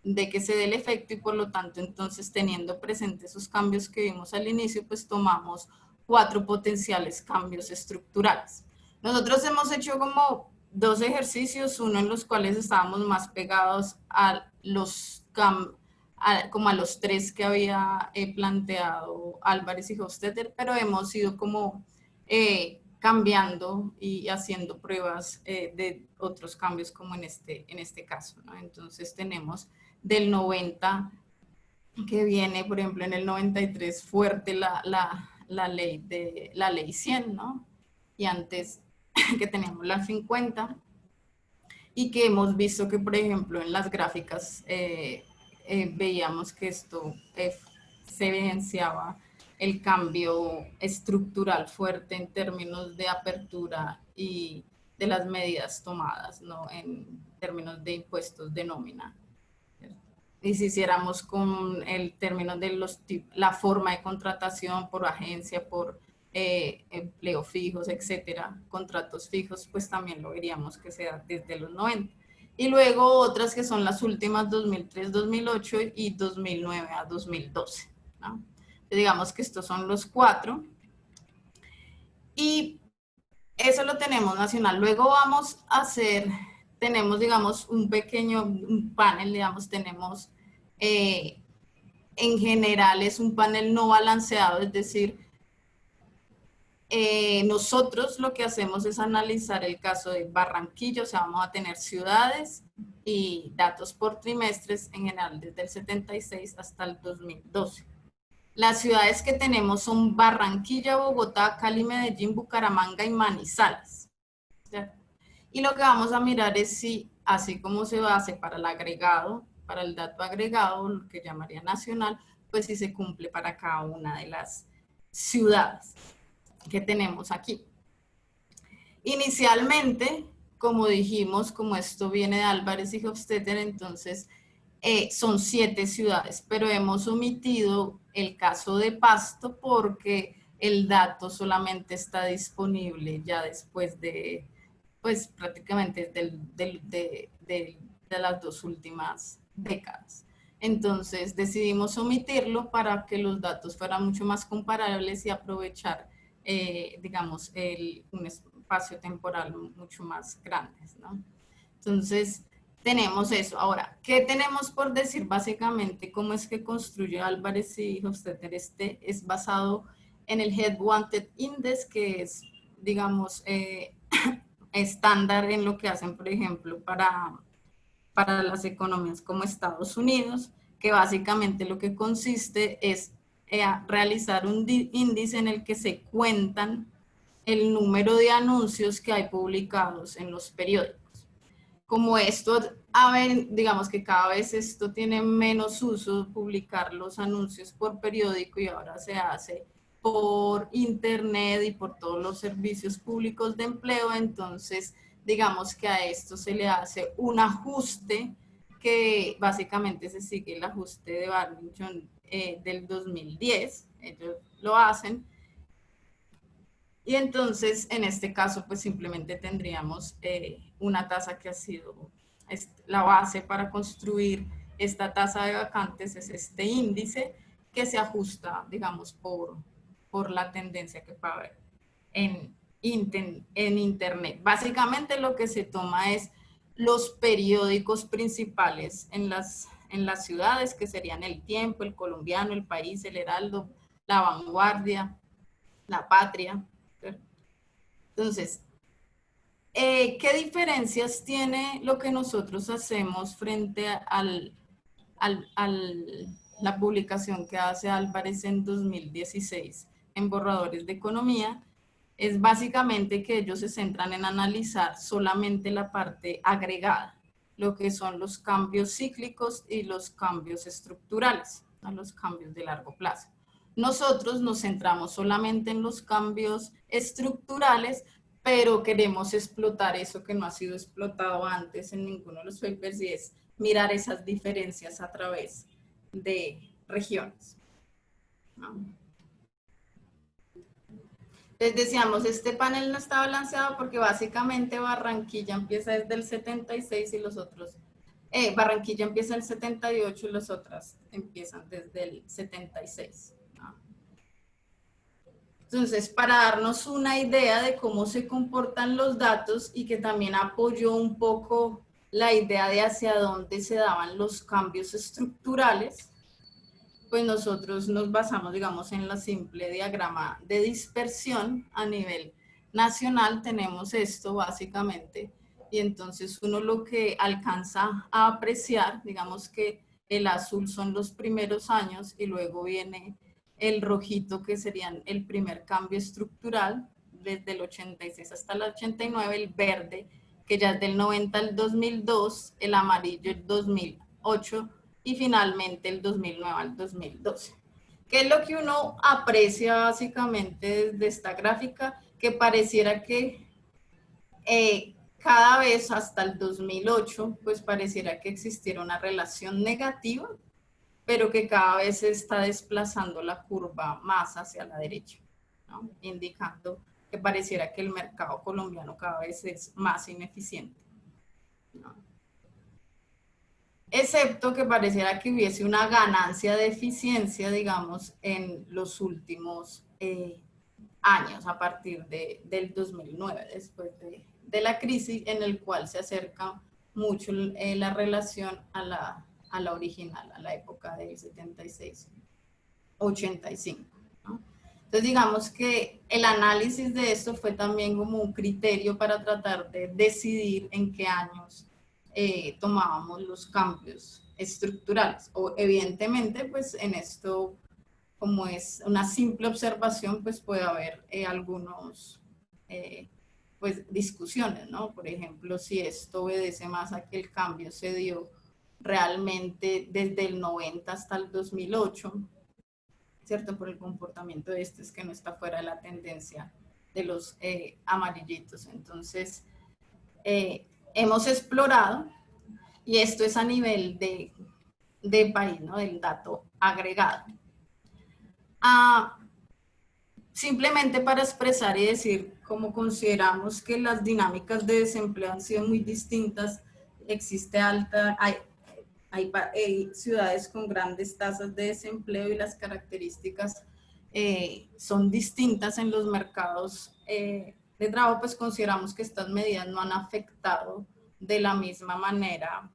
de que se dé el efecto y por lo tanto entonces teniendo presentes esos cambios que vimos al inicio, pues tomamos 4 potenciales cambios estructurales. Nosotros hemos hecho como 2 ejercicios, uno en los cuales estábamos más pegados a los como a los 3 que había planteado Álvarez y Hofstadter, pero hemos ido como cambiando y haciendo pruebas de otros cambios como en este caso, ¿no? Entonces tenemos del 90 que viene, por ejemplo, en el 93 fuerte la ley 100, ¿no? Y antes que teníamos la 50 y que hemos visto que, por ejemplo, en las gráficas veíamos que esto se evidenciaba el cambio estructural fuerte en términos de apertura y de las medidas tomadas, ¿no? En términos de impuestos de nómina. Y si hiciéramos con el término de la forma de contratación por agencia, por empleo fijos, etcétera, contratos fijos, pues también lo veríamos que sea desde los 90. Y luego otras que son las últimas 2003, 2008 y 2009 a 2012, ¿no? Digamos que estos son los 4. Y eso lo tenemos nacional. Luego vamos a hacer, tenemos, digamos, un panel, digamos, tenemos, en general es un panel no balanceado, es decir, nosotros lo que hacemos es analizar el caso de Barranquilla, o sea, vamos a tener ciudades y datos por trimestres, en general desde el 76 hasta el 2012. Las ciudades que tenemos son Barranquilla, Bogotá, Cali, Medellín, Bucaramanga y Manizales. ¿Cierto? Y lo que vamos a mirar es si, así como se hace para el agregado, para el dato agregado, lo que llamaría nacional, pues si se cumple para cada una de las ciudades que tenemos aquí. Inicialmente, como dijimos, como esto viene de Álvarez y Hofstadter, entonces son 7 ciudades, pero hemos omitido el caso de Pasto porque el dato solamente está disponible ya después de, pues prácticamente de las 2 últimas décadas. Entonces decidimos omitirlo para que los datos fueran mucho más comparables y aprovechar, digamos, un espacio temporal mucho más grande, ¿no? Entonces, tenemos eso. Ahora, ¿qué tenemos por decir básicamente? ¿Cómo es que construye Álvarez y Hofstadter? Es basado en el Head Wanted Index, que es, digamos, estándar en lo que hacen, por ejemplo, para las economías como Estados Unidos, que básicamente lo que consiste es realizar un índice en el que se cuentan el número de anuncios que hay publicados en los periódicos. Como esto, digamos que cada vez esto tiene menos uso, publicar los anuncios por periódico y ahora se hace por internet y por todos los servicios públicos de empleo, entonces digamos que a esto se le hace un ajuste que básicamente se sigue el ajuste de Barrington del 2010, ellos lo hacen. Y entonces, en este caso, pues simplemente tendríamos una tasa que ha sido la base para construir esta tasa de vacantes, es este índice que se ajusta, digamos, por la tendencia que puede haber en Internet. Básicamente lo que se toma es los periódicos principales en las ciudades, que serían El Tiempo, El Colombiano, El País, El Heraldo, La Vanguardia, La Patria. Entonces, ¿qué diferencias tiene lo que nosotros hacemos frente a la publicación que hace Álvarez en 2016 en Borradores de Economía? Es básicamente que ellos se centran en analizar solamente la parte agregada, lo que son los cambios cíclicos y los cambios estructurales, ¿no? Los cambios de largo plazo. Nosotros nos centramos solamente en los cambios estructurales, pero queremos explotar eso que no ha sido explotado antes en ninguno de los papers y es mirar esas diferencias a través de regiones, ¿no? Entonces decíamos, este panel no está balanceado porque básicamente Barranquilla empieza desde el 76 y los otros, Barranquilla empieza el 78 y los otros empiezan desde el 76, ¿no? Entonces, para darnos una idea de cómo se comportan los datos y que también apoyó un poco la idea de hacia dónde se daban los cambios estructurales, pues nosotros nos basamos, digamos, en la simple diagrama de dispersión a nivel nacional. Tenemos esto básicamente, y entonces uno lo que alcanza a apreciar, digamos que el azul son los primeros años y luego viene el rojito que serían el primer cambio estructural desde el 86 hasta el 89, el verde que ya es del 90 al 2002, el amarillo el 2008 y finalmente el 2009 al 2012. ¿Qué es lo que uno aprecia básicamente desde esta gráfica? Que pareciera que cada vez hasta el 2008, pues pareciera que existiera una relación negativa, pero que cada vez se está desplazando la curva más hacia la derecha, ¿no? Indicando que pareciera que el mercado colombiano cada vez es más ineficiente, ¿no? Excepto que pareciera que hubiese una ganancia de eficiencia, digamos, en los últimos años, a partir del 2009, después de la crisis, en el cual se acerca mucho la relación a la original, a la época del 76-85, ¿no? Entonces, digamos que el análisis de esto fue también como un criterio para tratar de decidir en qué años tomábamos los cambios estructurales. O evidentemente, pues en esto, como es una simple observación, pues puede haber algunos, pues discusiones, ¿no? Por ejemplo, si esto obedece más a que el cambio se dio realmente desde el 90 hasta el 2008, ¿cierto? Por el comportamiento de este, es que no está fuera de la tendencia de los amarillitos. Entonces, hemos explorado, y esto es a nivel de país, ¿no? Del dato agregado. Simplemente para expresar y decir cómo consideramos que las dinámicas de desempleo han sido muy distintas. Existe hay ciudades con grandes tasas de desempleo y las características son distintas en los mercados de trabajo, pues consideramos que estas medidas no han afectado de la misma manera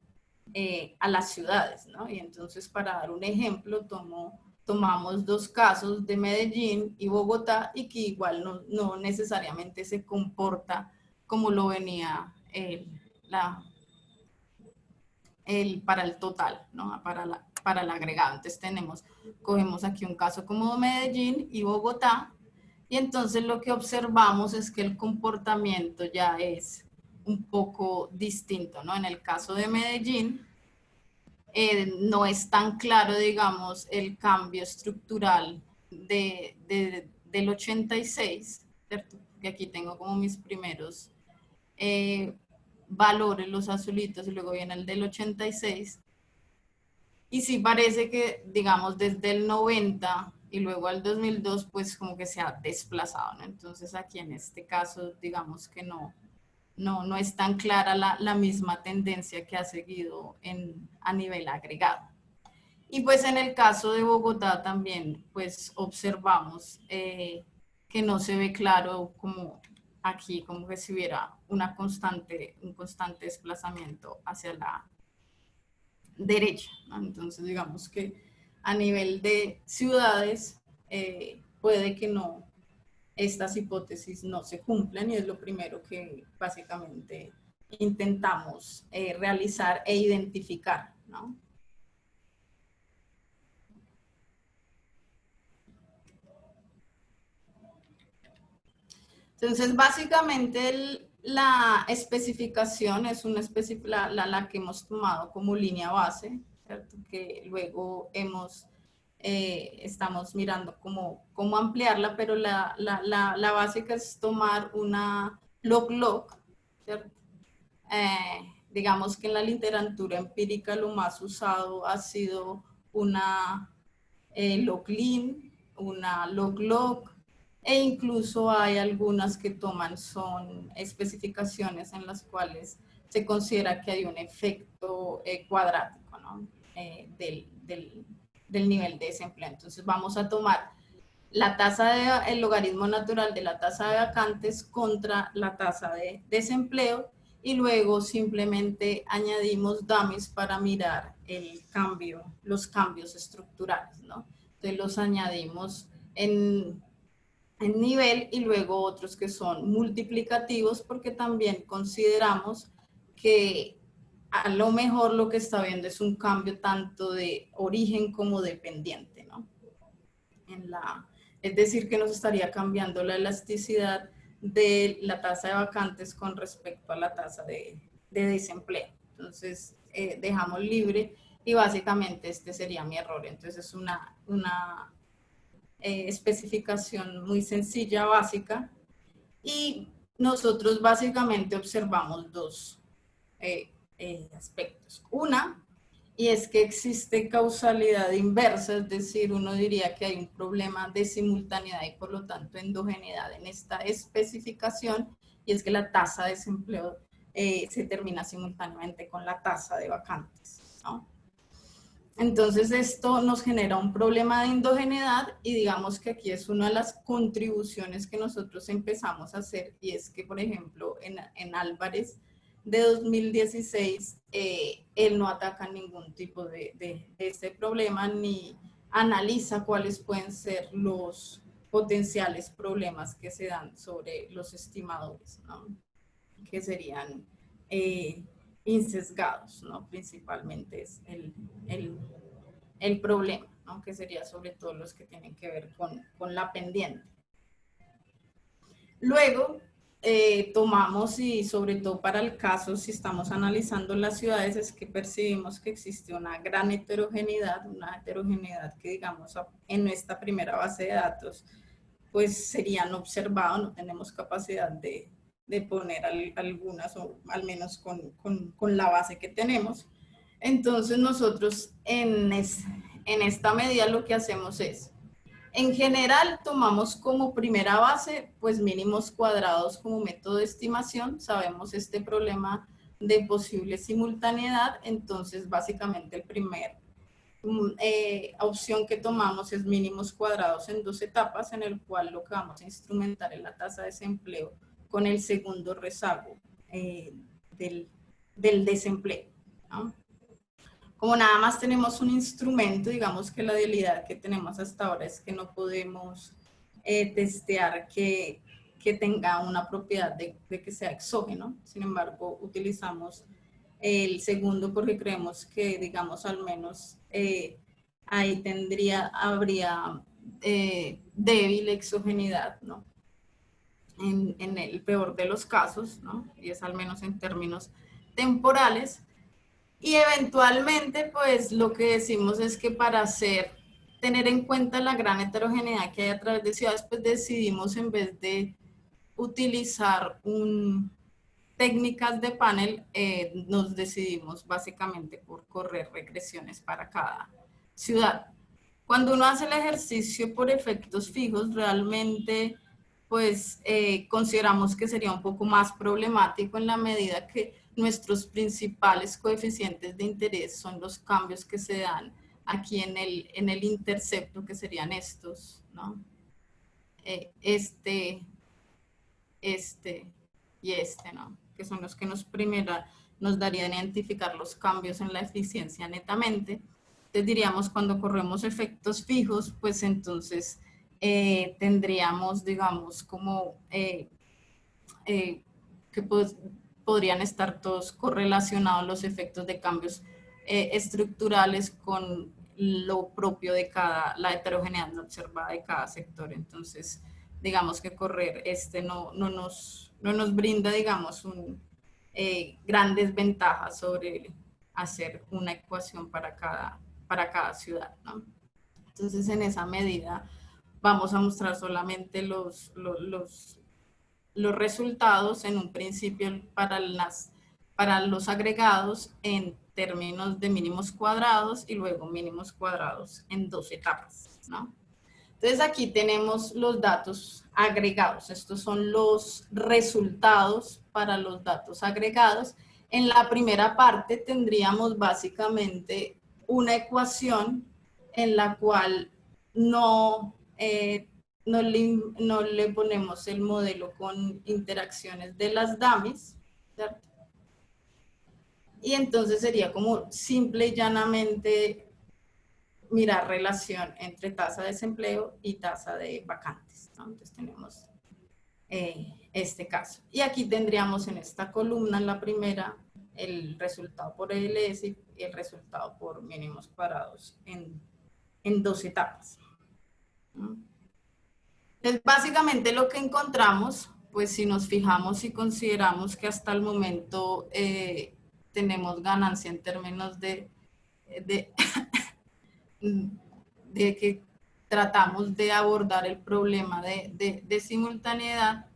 a las ciudades, ¿no? Y entonces, para dar un ejemplo, tomamos dos casos de Medellín y Bogotá, y que igual no necesariamente se comporta como lo venía para el total, ¿no? Para el agregado. Entonces cogemos aquí un caso como Medellín y Bogotá, y entonces lo que observamos es que el comportamiento ya es un poco distinto, ¿no? En el caso de Medellín, no es tan claro, digamos, el cambio estructural del 86, ¿cierto? Que aquí tengo como mis primeros valores, los azulitos, y luego viene el del 86. Y sí parece que, digamos, desde el 90 y luego al 2002, pues como que se ha desplazado, ¿no? Entonces aquí en este caso, digamos que no es tan clara la misma tendencia que ha seguido a nivel agregado. Y pues en el caso de Bogotá también, pues observamos que no se ve claro como aquí, como que si hubiera un constante desplazamiento hacia la derecha, ¿no? Entonces, digamos que a nivel de ciudades, puede que estas hipótesis no se cumplen, y es lo primero que básicamente intentamos realizar e identificar, ¿no? Entonces, básicamente la especificación es la que hemos tomado como línea base, ¿cierto? Que luego estamos mirando cómo ampliarla, pero la básica es tomar una log-log, ¿cierto? Digamos que en la literatura empírica lo más usado ha sido una log-lin, una log-log, e incluso hay algunas que son especificaciones en las cuales se considera que hay un efecto cuadrático, ¿no? Del nivel de desempleo. Entonces vamos a tomar el logaritmo natural de la tasa de vacantes contra la tasa de desempleo y luego simplemente añadimos dummies para mirar los cambios estructurales, ¿no? Entonces los añadimos en nivel y luego otros que son multiplicativos porque también consideramos que a lo mejor lo que está viendo es un cambio tanto de origen como dependiente, ¿no? Es decir, que nos estaría cambiando la elasticidad de la tasa de vacantes con respecto a la tasa de desempleo. Entonces, dejamos libre y básicamente este sería mi error. Entonces, es una especificación muy sencilla, básica, y nosotros básicamente observamos dos aspectos. Una, y es que existe causalidad inversa, es decir, uno diría que hay un problema de simultaneidad y por lo tanto endogeneidad en esta especificación, y es que la tasa de desempleo se termina simultáneamente con la tasa de vacantes, ¿no? Entonces esto nos genera un problema de endogeneidad y digamos que aquí es una de las contribuciones que nosotros empezamos a hacer, y es que, por ejemplo, en Álvarez de 2016, él no ataca ningún tipo de este problema ni analiza cuáles pueden ser los potenciales problemas que se dan sobre los estimadores, ¿no? Que serían insesgados, ¿no? Principalmente es el problema, ¿no? Que sería sobre todo los que tienen que ver con la pendiente. Luego, tomamos, y sobre todo para el caso, si estamos analizando las ciudades, es que percibimos que existe una gran heterogeneidad, que, digamos, en esta primera base de datos, pues serían observados, no tenemos capacidad de poner algunas, o al menos con la base que tenemos. Entonces nosotros en esta medida lo que hacemos es, en general tomamos como primera base pues mínimos cuadrados como método de estimación, sabemos este problema de posible simultaneidad, entonces básicamente el primer opción que tomamos es mínimos cuadrados en 2 etapas, en el cual lo que vamos a instrumentar es la tasa de desempleo con el segundo rezago del desempleo, ¿no? Como nada más tenemos un instrumento, digamos que la debilidad que tenemos hasta ahora es que no podemos testear que tenga una propiedad de que sea exógeno. Sin embargo, utilizamos el segundo porque creemos que, digamos, al menos ahí habría débil exogenidad, ¿no? En el peor de los casos, ¿no? Y es al menos en términos temporales. Y eventualmente, pues lo que decimos es que para tener en cuenta la gran heterogeneidad que hay a través de ciudades, pues decidimos, en vez de utilizar técnicas de panel, nos decidimos básicamente por correr regresiones para cada ciudad. Cuando uno hace el ejercicio por efectos fijos, realmente pues consideramos que sería un poco más problemático en la medida que nuestros principales coeficientes de interés son los cambios que se dan aquí en el intercepto, que serían estos, ¿no? Este y ¿no? Que son los que nos darían a identificar los cambios en la eficiencia netamente. Entonces diríamos, cuando corremos efectos fijos, pues entonces tendríamos, digamos, como que podrían estar todos correlacionados los efectos de cambios estructurales con lo propio de la heterogeneidad no observada de cada sector. Entonces, digamos que correr no nos brinda, digamos, grandes ventajas sobre hacer una ecuación para cada ciudad, ¿no? Entonces, en esa medida, vamos a mostrar solamente los resultados en un principio para los agregados en términos de mínimos cuadrados y luego mínimos cuadrados en 2 etapas, ¿no? Entonces aquí tenemos los datos agregados. Estos son los resultados para los datos agregados. En la primera parte tendríamos básicamente una ecuación en la cual no le ponemos el modelo con interacciones de las dummies, ¿cierto? Y entonces sería como simple y llanamente mirar relación entre tasa de desempleo y tasa de vacantes, ¿no? Entonces tenemos este caso. Y aquí tendríamos en esta columna, en la primera, el resultado por ELS y el resultado por mínimos cuadrados en 2 etapas, ¿no? Entonces, básicamente lo que encontramos, pues si nos fijamos y consideramos que hasta el momento tenemos ganancia en términos de de que tratamos de abordar el problema de simultaneidad,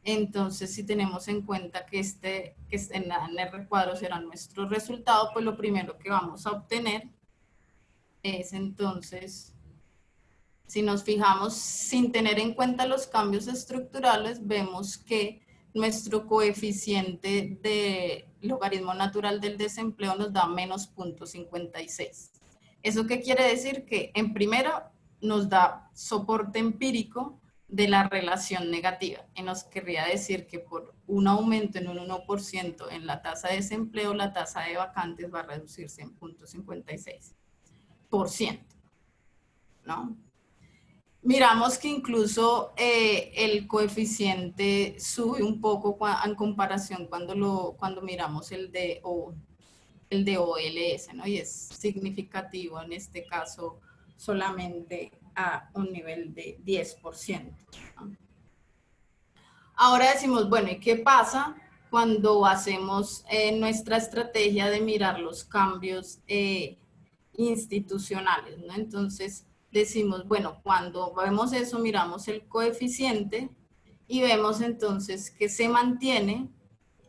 entonces si tenemos en cuenta que en el recuadro será nuestro resultado, pues lo primero que vamos a obtener es entonces, si nos fijamos sin tener en cuenta los cambios estructurales, vemos que nuestro coeficiente de logaritmo natural del desempleo nos da menos 0.56. ¿Eso qué quiere decir? Que en primero nos da soporte empírico de la relación negativa, y nos querría decir que por un aumento en un 1% en la tasa de desempleo, la tasa de vacantes va a reducirse en 0.56%, ¿no? Miramos que incluso el coeficiente sube un poco en comparación cuando miramos el de OLS, ¿no? Y es significativo en este caso solamente a un nivel de 10%, ¿no? Ahora decimos, bueno, ¿y qué pasa cuando hacemos nuestra estrategia de mirar los cambios institucionales, ¿no? Entonces decimos, bueno, cuando vemos eso, miramos el coeficiente y vemos entonces que se mantiene,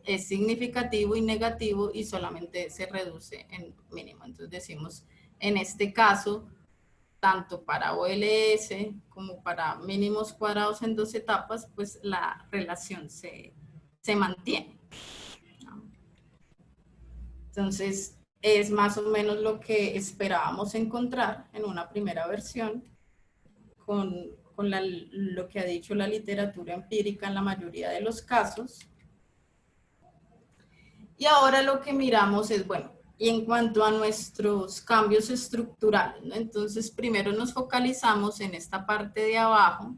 es significativo y negativo y solamente se reduce en mínimo. Entonces decimos, en este caso, tanto para OLS como para mínimos cuadrados en 2 etapas, pues la relación se mantiene, ¿no? Entonces, es más o menos lo que esperábamos encontrar en una primera versión con lo que ha dicho la literatura empírica en la mayoría de los casos. Y ahora lo que miramos es, bueno, y en cuanto a nuestros cambios estructurales, ¿no? Entonces, primero nos focalizamos en esta parte de abajo,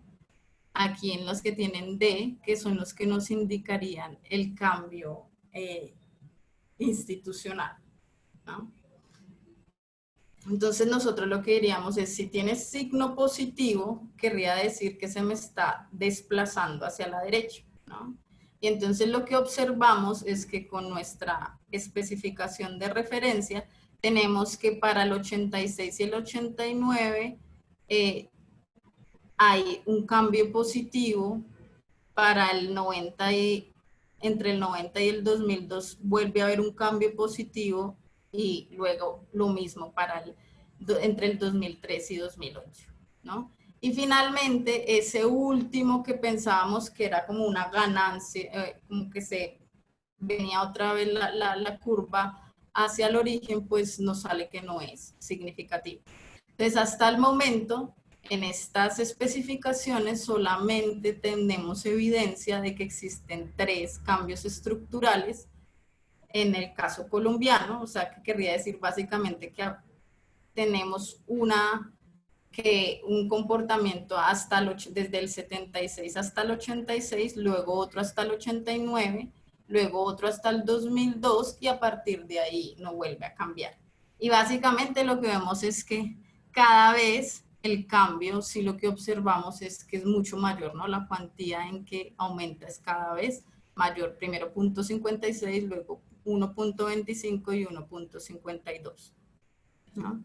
aquí en los que tienen D, que son los que nos indicarían el cambio institucional, ¿no? Entonces nosotros lo que diríamos es, si tiene signo positivo, querría decir que se me está desplazando hacia la derecha, ¿no? Y entonces lo que observamos es que con nuestra especificación de referencia, tenemos que para el 86 y el 89 hay un cambio positivo, para el 90 entre el 90 y el 2002 vuelve a haber un cambio positivo y luego lo mismo entre el 2003 y 2008, ¿no? Y finalmente ese último que pensábamos que era como una ganancia, como que se venía otra vez la curva hacia el origen, pues nos sale que no es significativo. Entonces hasta el momento en estas especificaciones solamente tenemos evidencia de que existen 3 cambios estructurales en el caso colombiano, o sea, que querría decir básicamente que tenemos un comportamiento desde el 76 hasta el 86, luego otro hasta el 89, luego otro hasta el 2002 y a partir de ahí no vuelve a cambiar. Y básicamente lo que vemos es que cada vez el cambio, si lo que observamos es que es mucho mayor, ¿no? La cuantía en que aumenta es cada vez mayor, primero 0.56, luego 1.25 y 1.52, ¿no?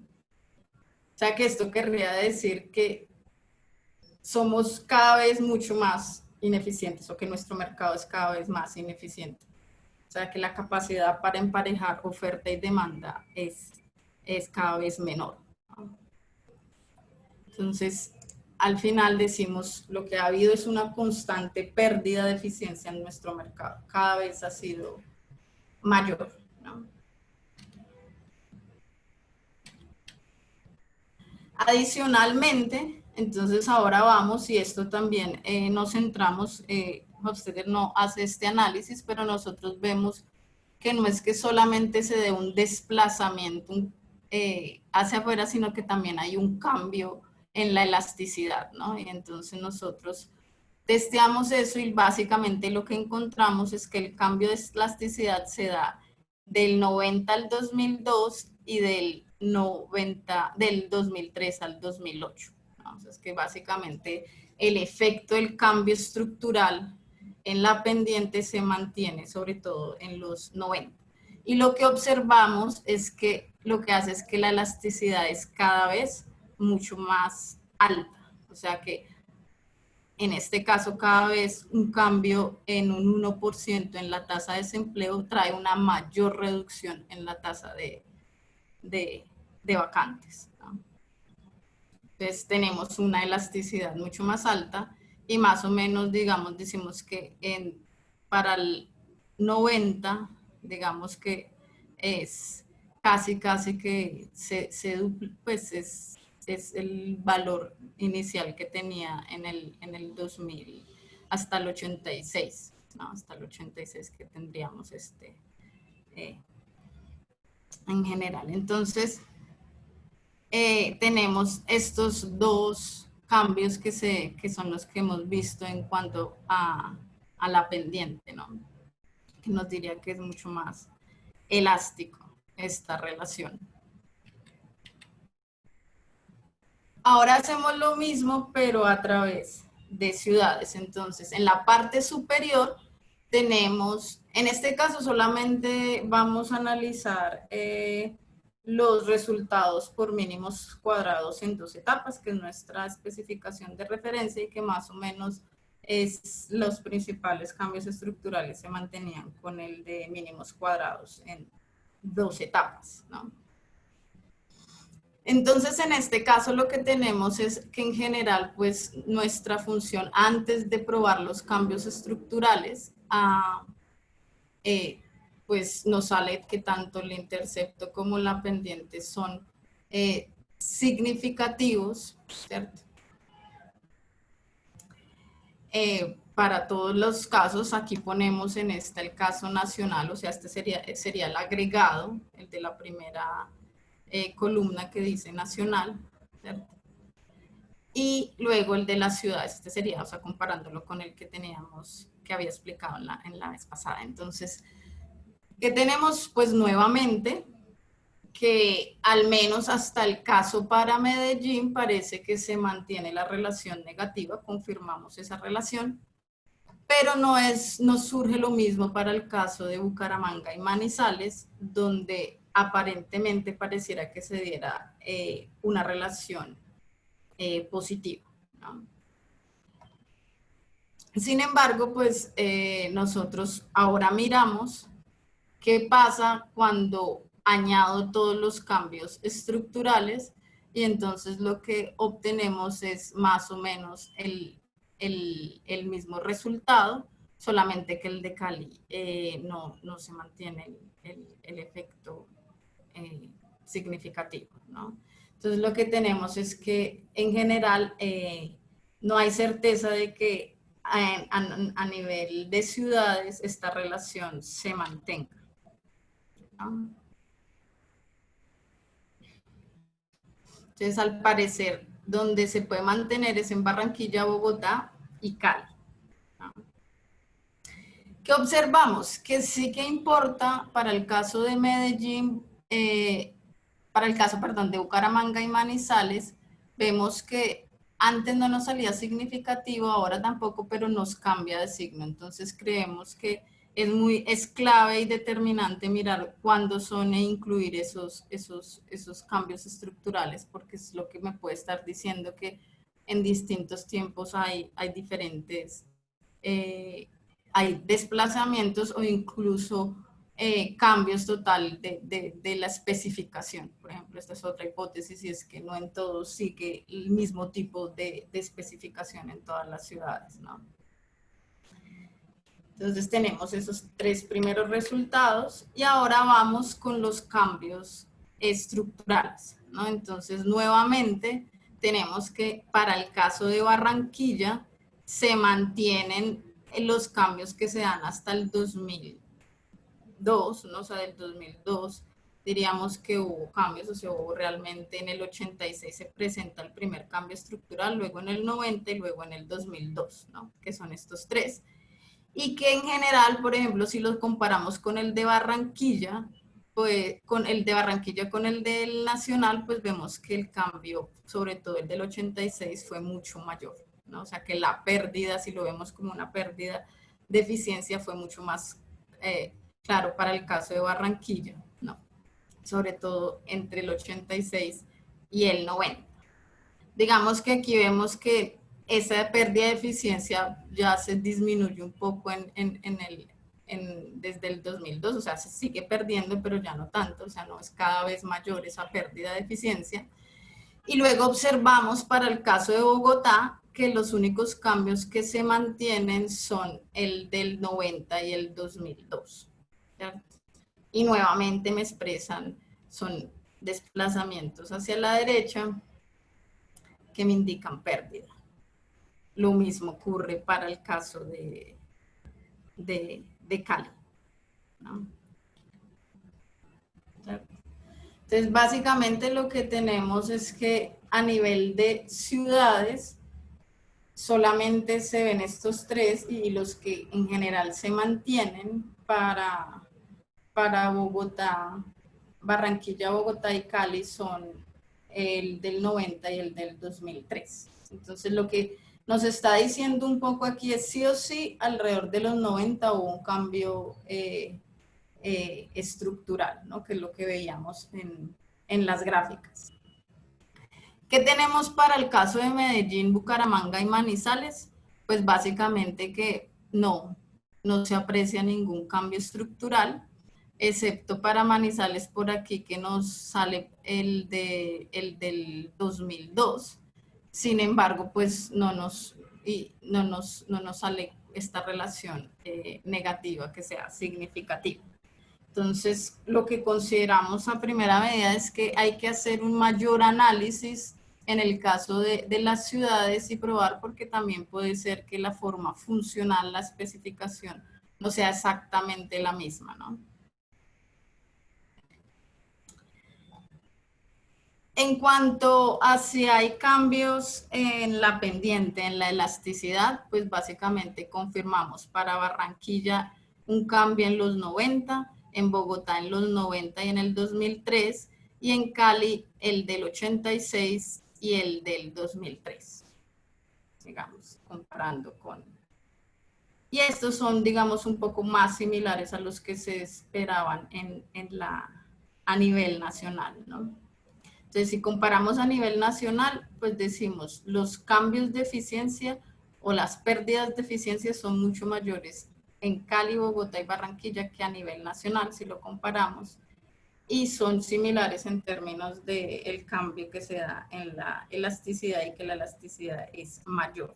O sea que esto querría decir que somos cada vez mucho más ineficientes o que nuestro mercado es cada vez más ineficiente. O sea que la capacidad para emparejar oferta y demanda es cada vez menor, ¿no? Entonces, al final decimos lo que ha habido es una constante pérdida de eficiencia en nuestro mercado. Cada vez ha sido mayor, ¿no? Adicionalmente, entonces ahora vamos, y esto también nos centramos, ustedes no hace este análisis, pero nosotros vemos que no es que solamente se dé un desplazamiento hacia afuera, sino que también hay un cambio en la elasticidad, ¿no? Y entonces nosotros testeamos eso y básicamente lo que encontramos es que el cambio de elasticidad se da del 90 al 2002 y del 2003 al 2008. ¿No? O sea, es que básicamente el efecto del cambio estructural en la pendiente se mantiene, sobre todo en los 90. Y lo que observamos es que lo que hace es que la elasticidad es cada vez mucho más alta. O sea que en este caso, cada vez un cambio en un 1% en la tasa de desempleo trae una mayor reducción en la tasa de vacantes, ¿no? Entonces, tenemos una elasticidad mucho más alta y más o menos, digamos, decimos que para el 90, digamos que es casi que pues es el valor inicial que tenía en el 2000 hasta el 86, ¿no? Hasta el 86 que tendríamos en general. Entonces, tenemos estos dos cambios que son los que hemos visto en cuanto a la pendiente, ¿no? Que nos diría que es mucho más elástico esta relación. Ahora hacemos lo mismo, pero a través de ciudades. Entonces, en la parte superior tenemos, en este caso solamente vamos a analizar los resultados por mínimos cuadrados en 2 etapas, que es nuestra especificación de referencia y que más o menos los principales cambios estructurales se mantenían con el de mínimos cuadrados en 2 etapas, ¿no? Entonces, en este caso lo que tenemos es que en general, pues nuestra función antes de probar los cambios estructurales, pues nos sale que tanto el intercepto como la pendiente son significativos, ¿cierto? Para todos los casos, aquí ponemos en el caso nacional, o sea, este sería el agregado, el de la primera columna que dice nacional, ¿cierto? Y luego el de las ciudades, este sería, o sea, comparándolo con el que teníamos, que había explicado en la vez pasada. Entonces, ¿qué tenemos? Pues nuevamente, que al menos hasta el caso para Medellín parece que se mantiene la relación negativa, confirmamos esa relación, pero no surge lo mismo para el caso de Bucaramanga y Manizales, donde aparentemente pareciera que se diera una relación positiva, ¿no? Sin embargo, pues nosotros ahora miramos qué pasa cuando añado todos los cambios estructurales y entonces lo que obtenemos es más o menos el mismo resultado, solamente que el de Cali no se mantiene el efecto significativo, ¿no? Entonces lo que tenemos es que en general no hay certeza de que a nivel de ciudades esta relación se mantenga, ¿no? Entonces al parecer donde se puede mantener es en Barranquilla, Bogotá y Cali, ¿no? ¿Qué observamos? Que sí que importa para el caso de Medellín, para el caso, perdón, de Bucaramanga y Manizales, vemos que antes no nos salía significativo, ahora tampoco, pero nos cambia de signo. Entonces creemos que es clave y determinante mirar cuándo son e incluir esos cambios estructurales, porque es lo que me puede estar diciendo que en distintos tiempos hay diferentes, hay desplazamientos o incluso cambios total de la especificación. Por ejemplo, esta es otra hipótesis y es que no en todos sigue el mismo tipo de especificación en todas las ciudades, ¿no? Entonces tenemos esos tres primeros resultados y ahora vamos con los cambios estructurales, ¿no? Entonces nuevamente tenemos que para el caso de Barranquilla se mantienen los cambios que se dan hasta el 2002, ¿no? O sea, del 2002 diríamos que hubo cambios, o sea, hubo realmente en el 86 se presenta el primer cambio estructural, luego en el 90 y luego en el 2002, ¿no? Que son estos tres. Y que en general, por ejemplo, si los comparamos con el de Barranquilla, pues con el de Barranquilla con el del Nacional, pues vemos que el cambio, sobre todo el del 86, fue mucho mayor, ¿no? O sea, que la pérdida, si lo vemos como una pérdida de eficiencia, fue mucho más claro para el caso de Barranquilla, ¿no? Sobre todo entre el 86 y el 90. Digamos que aquí vemos que esa pérdida de eficiencia ya se disminuye un poco desde el 2002, o sea, se sigue perdiendo, pero ya no tanto, o sea, no es cada vez mayor esa pérdida de eficiencia. Y luego observamos para el caso de Bogotá que los únicos cambios que se mantienen son el del 90 y el 2002. ¿Cierto? Y nuevamente me expresan, son desplazamientos hacia la derecha que me indican pérdida. Lo mismo ocurre para el caso de Cali, ¿no? Entonces, básicamente lo que tenemos es que a nivel de ciudades solamente se ven estos tres y los que en general se mantienen para Bogotá, Barranquilla, Bogotá y Cali son el del 90 y el del 2003. Entonces lo que nos está diciendo un poco aquí es sí o sí, alrededor de los 90 hubo un cambio estructural, ¿no? Que es lo que veíamos en las gráficas. ¿Qué tenemos para el caso de Medellín, Bucaramanga y Manizales? Pues básicamente que no se aprecia ningún cambio estructural, excepto para Manizales por aquí que nos sale el del 2002. Sin embargo, pues no nos sale esta relación negativa que sea significativa. Entonces, lo que consideramos a primera medida es que hay que hacer un mayor análisis en el caso de las ciudades y probar, porque también puede ser que la forma funcional, la especificación, no sea exactamente la misma, ¿no? En cuanto a si hay cambios en la pendiente, en la elasticidad, pues básicamente confirmamos para Barranquilla un cambio en los 90, en Bogotá en los 90 y en el 2003, y en Cali el del 86 y el del 2003, digamos, comparando con... Y estos son, digamos, un poco más similares a los que se esperaban a nivel nacional, ¿no? Entonces, si comparamos a nivel nacional, pues decimos, los cambios de eficiencia o las pérdidas de eficiencia son mucho mayores en Cali, Bogotá y Barranquilla que a nivel nacional, si lo comparamos, y son similares en términos del cambio que se da en la elasticidad y que la elasticidad es mayor.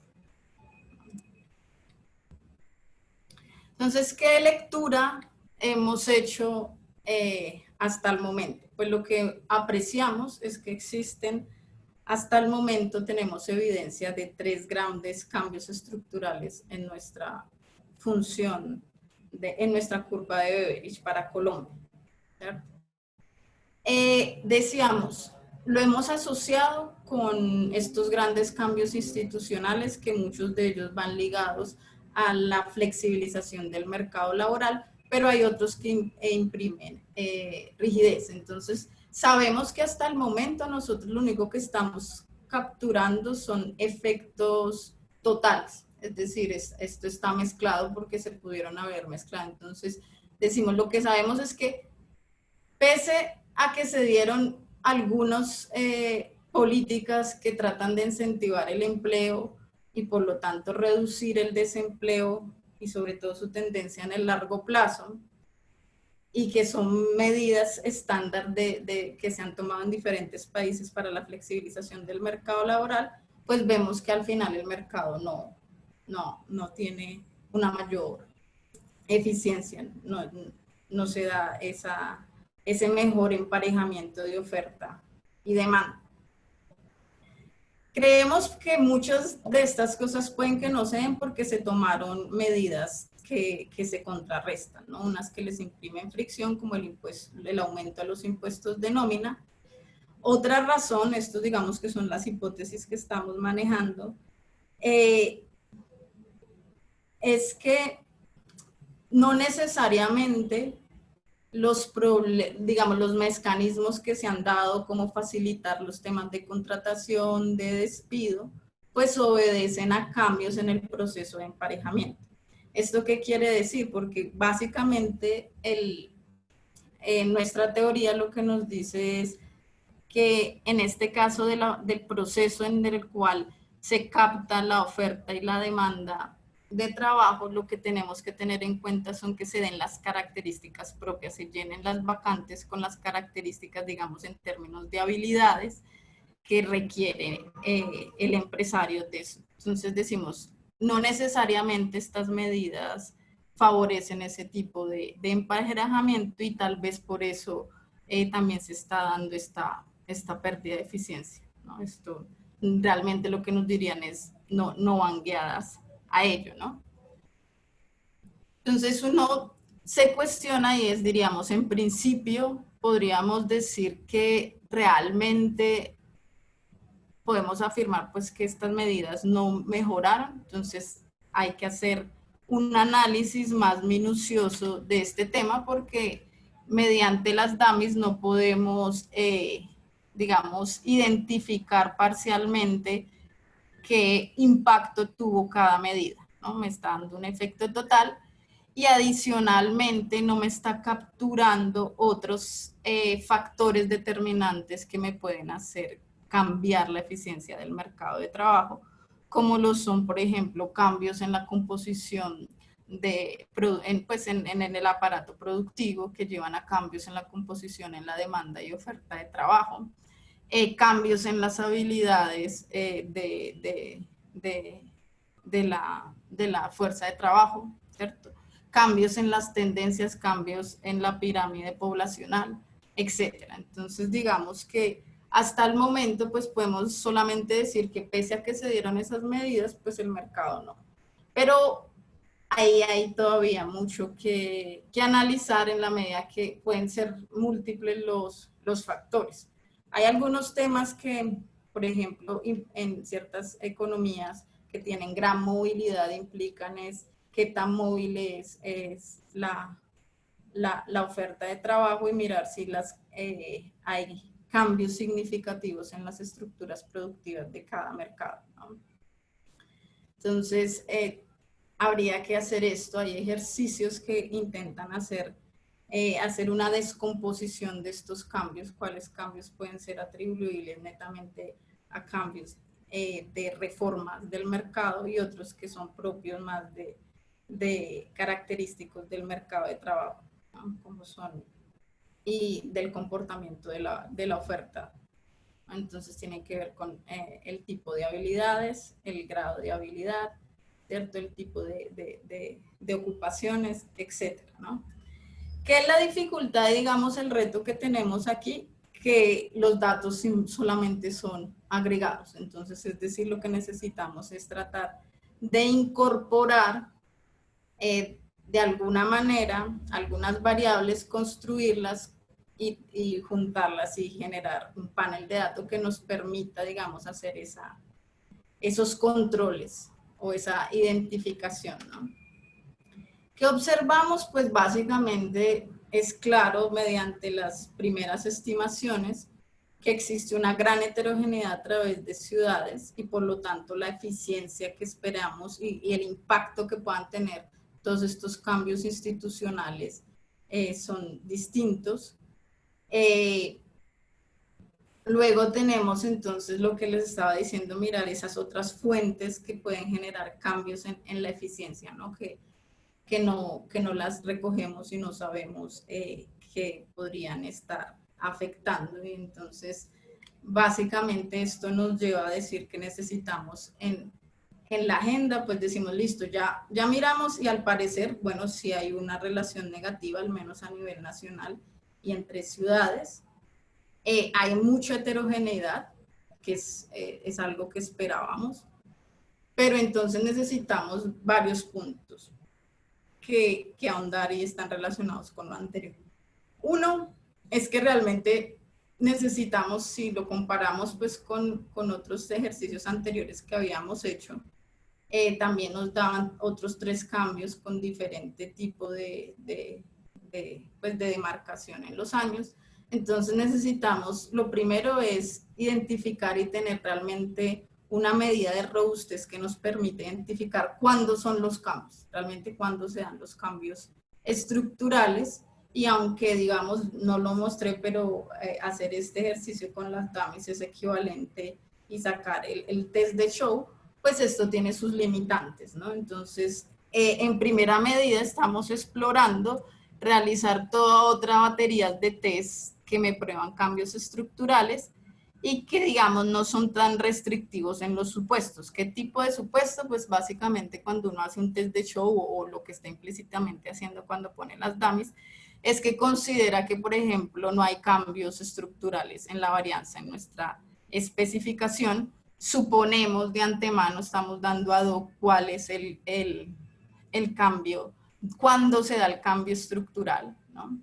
Entonces, ¿qué lectura hemos hecho hasta el momento? Pues lo que apreciamos es que existen, hasta el momento tenemos evidencia de 3 grandes cambios estructurales en nuestra función, en nuestra curva de Beveridge para Colombia. Decíamos, lo hemos asociado con estos grandes cambios institucionales que muchos de ellos van ligados a la flexibilización del mercado laboral, pero hay otros que imprimen rigidez. Entonces, sabemos que hasta el momento nosotros lo único que estamos capturando son efectos totales, es decir, esto está mezclado porque se pudieron haber mezclado. Entonces, decimos, lo que sabemos es que pese a que se dieron algunas políticas que tratan de incentivar el empleo y por lo tanto reducir el desempleo y sobre todo su tendencia en el largo plazo, y que son medidas estándar que se han tomado en diferentes países para la flexibilización del mercado laboral, pues vemos que al final el mercado no tiene una mayor eficiencia, no se da ese mejor emparejamiento de oferta y demanda. Creemos que muchas de estas cosas pueden que no se den porque se tomaron medidas que se contrarrestan, ¿no? Unas que les imprimen fricción, como el aumento a los impuestos de nómina. Otra razón, estos digamos que son las hipótesis que estamos manejando, es que no necesariamente los mecanismos que se han dado, como facilitar los temas de contratación, de despido, pues obedecen a cambios en el proceso de emparejamiento. ¿Esto qué quiere decir? Porque básicamente nuestra teoría lo que nos dice es que en este caso del proceso en el cual se capta la oferta y la demanda de trabajo, lo que tenemos que tener en cuenta son que se den las características propias, se llenen las vacantes con las características, digamos, en términos de habilidades que requiere el empresario de eso. Entonces decimos, no necesariamente estas medidas favorecen ese tipo de emparejamiento y tal vez por eso también se está dando esta pérdida de eficiencia, ¿no? Esto realmente lo que nos dirían es no van guiadas a ello, ¿no? Entonces uno se cuestiona y diríamos, en principio podríamos decir que realmente podemos afirmar pues que estas medidas no mejoraron, entonces hay que hacer un análisis más minucioso de este tema porque mediante las dummies no podemos, digamos, identificar parcialmente qué impacto tuvo cada medida, ¿no? Me está dando un efecto total y adicionalmente no me está capturando otros factores determinantes que me pueden hacer cambiar la eficiencia del mercado de trabajo, como lo son, por ejemplo, cambios en la composición en el aparato productivo que llevan a cambios en la composición, en la demanda y oferta de trabajo, cambios en las habilidades de la fuerza de trabajo, ¿cierto? Cambios en las tendencias, cambios en la pirámide poblacional, etcétera. Entonces, digamos que hasta el momento, pues podemos solamente decir que pese a que se dieron esas medidas, pues el mercado no. Pero ahí hay todavía mucho que analizar en la medida que pueden ser múltiples los factores. Hay algunos temas que, por ejemplo, en ciertas economías que tienen gran movilidad implican es qué tan móvil es la oferta de trabajo y mirar si hay cambios significativos en las estructuras productivas de cada mercado, ¿no? Entonces, habría que hacer esto. Hay ejercicios que intentan hacer una descomposición de estos cambios, cuáles cambios pueden ser atribuibles netamente a cambios de reformas del mercado y otros que son propios más de característicos del mercado de trabajo, ¿no? Como son y del comportamiento de la oferta. Entonces tiene que ver con el tipo de habilidades, el grado de habilidad, ¿cierto? El tipo de ocupaciones, etcétera, ¿no? ¿Qué es la dificultad, digamos, el reto que tenemos aquí? Que los datos solamente son agregados. Entonces, es decir, lo que necesitamos es tratar de incorporar de alguna manera algunas variables, construirlas y juntarlas y generar un panel de datos que nos permita, digamos, hacer esos controles o esa identificación, ¿no? ¿Qué observamos? Pues básicamente es claro mediante las primeras estimaciones que existe una gran heterogeneidad a través de ciudades y por lo tanto la eficiencia que esperamos y el impacto que puedan tener todos estos cambios institucionales son distintos. Luego tenemos entonces lo que les estaba diciendo, mirar esas otras fuentes que pueden generar cambios en la eficiencia, ¿no? Que que no las recogemos y no sabemos que podrían estar afectando. Y entonces, básicamente esto nos lleva a decir que necesitamos en la agenda, pues decimos, listo, ya miramos y al parecer, bueno, sí hay una relación negativa, al menos a nivel nacional y entre ciudades. Hay mucha heterogeneidad, que es algo que esperábamos, pero entonces necesitamos varios puntos que ahondar y están relacionados con lo anterior. Uno es que realmente necesitamos, si lo comparamos pues con otros ejercicios anteriores que habíamos hecho, también nos daban otros 3 cambios con diferente tipo pues de demarcación en los años. Entonces necesitamos, lo primero es identificar y tener realmente una medida de robustez que nos permite identificar cuándo son los cambios, realmente cuándo se dan los cambios estructurales. Y aunque digamos no lo mostré, pero hacer este ejercicio con las dummies es equivalente y sacar el test de show, pues esto tiene sus limitantes, ¿no? Entonces, en primera medida estamos explorando realizar toda otra batería de test que me prueban cambios estructurales y que, digamos, no son tan restrictivos en los supuestos. ¿Qué tipo de supuesto? Pues básicamente cuando uno hace un test de show o lo que está implícitamente haciendo cuando pone las dummies, es que considera que, por ejemplo, no hay cambios estructurales en la varianza en nuestra especificación. Suponemos de antemano, estamos dando ad hoc cuál es el cambio, cuándo se da el cambio estructural, ¿no?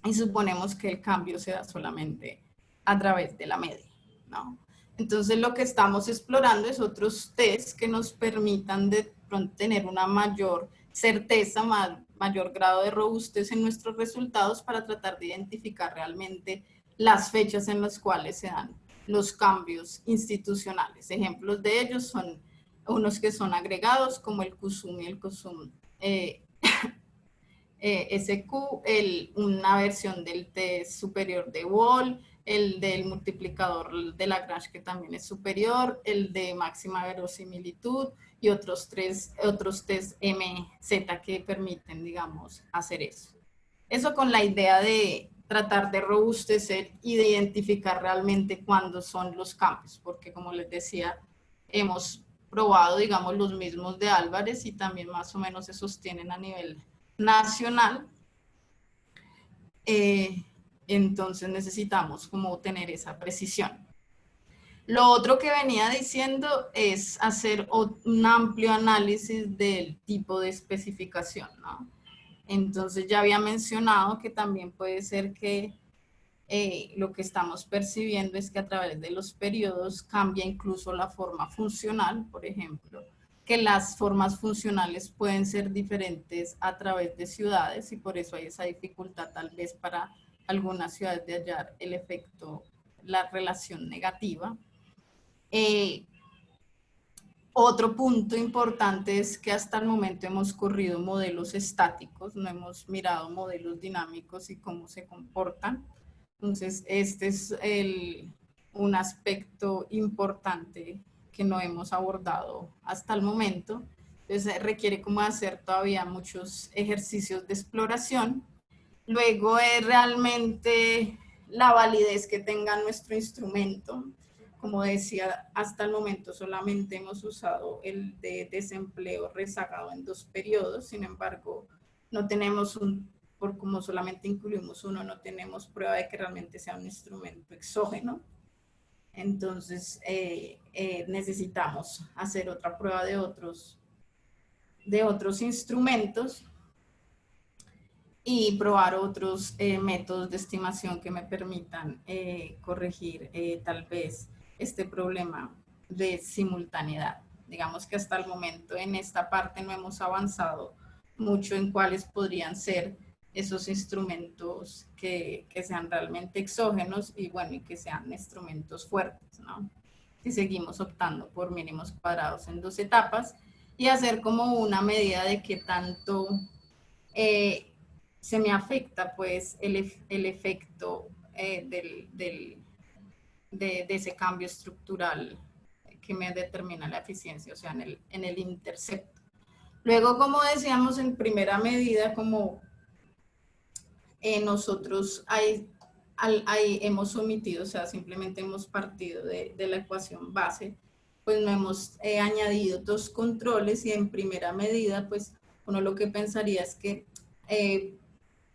Y suponemos que el cambio se da solamente a través de la media, ¿no? Entonces lo que estamos explorando es otros test que nos permitan de pronto tener una mayor certeza, mayor grado de robustez en nuestros resultados para tratar de identificar realmente las fechas en las cuales se dan los cambios institucionales. Ejemplos de ellos son unos que son agregados como el CUSUM y el CUSUM SQ, una versión del test superior de Wall, el del multiplicador de Lagrange que también es superior, el de máxima verosimilitud y otros test MZ que permiten, digamos, hacer eso. Eso con la idea de tratar de robustecer y de identificar realmente cuándo son los cambios, porque como les decía, hemos probado, digamos, los mismos de Álvarez y también más o menos se sostienen a nivel nacional. Entonces necesitamos como tener esa precisión. Lo otro que venía diciendo es hacer un amplio análisis del tipo de especificación, ¿no? Entonces ya había mencionado que también puede ser que lo que estamos percibiendo es que a través de los periodos cambia incluso la forma funcional, por ejemplo, que las formas funcionales pueden ser diferentes a través de ciudades y por eso hay esa dificultad tal vez para algunas ciudades de hallar el efecto, la relación negativa. Otro punto importante es que hasta el momento hemos corrido modelos estáticos, no hemos mirado modelos dinámicos y cómo se comportan. Entonces, este es un aspecto importante que no hemos abordado hasta el momento. Entonces, requiere como hacer todavía muchos ejercicios de exploración. Luego es realmente la validez que tenga nuestro instrumento. Como decía, hasta el momento solamente hemos usado el de desempleo rezagado en 2 periodos, sin embargo, no tenemos por como solamente incluimos uno, no tenemos prueba de que realmente sea un instrumento exógeno. Entonces, necesitamos hacer otra prueba de otros instrumentos y probar otros métodos de estimación que me permitan corregir tal vez este problema de simultaneidad. Digamos que hasta el momento en esta parte no hemos avanzado mucho en cuáles podrían ser esos instrumentos que sean realmente exógenos y bueno, y que sean instrumentos fuertes, ¿no? Si seguimos optando por mínimos cuadrados en 2 etapas y hacer como una medida de qué tanto se me afecta pues el efecto de ese cambio estructural que me determina la eficiencia, o sea, en el intercepto. Luego, como decíamos, en primera medida, como nosotros hemos omitido, o sea, simplemente hemos partido de la ecuación base, pues no hemos añadido dos controles y en primera medida, pues uno lo que pensaría es que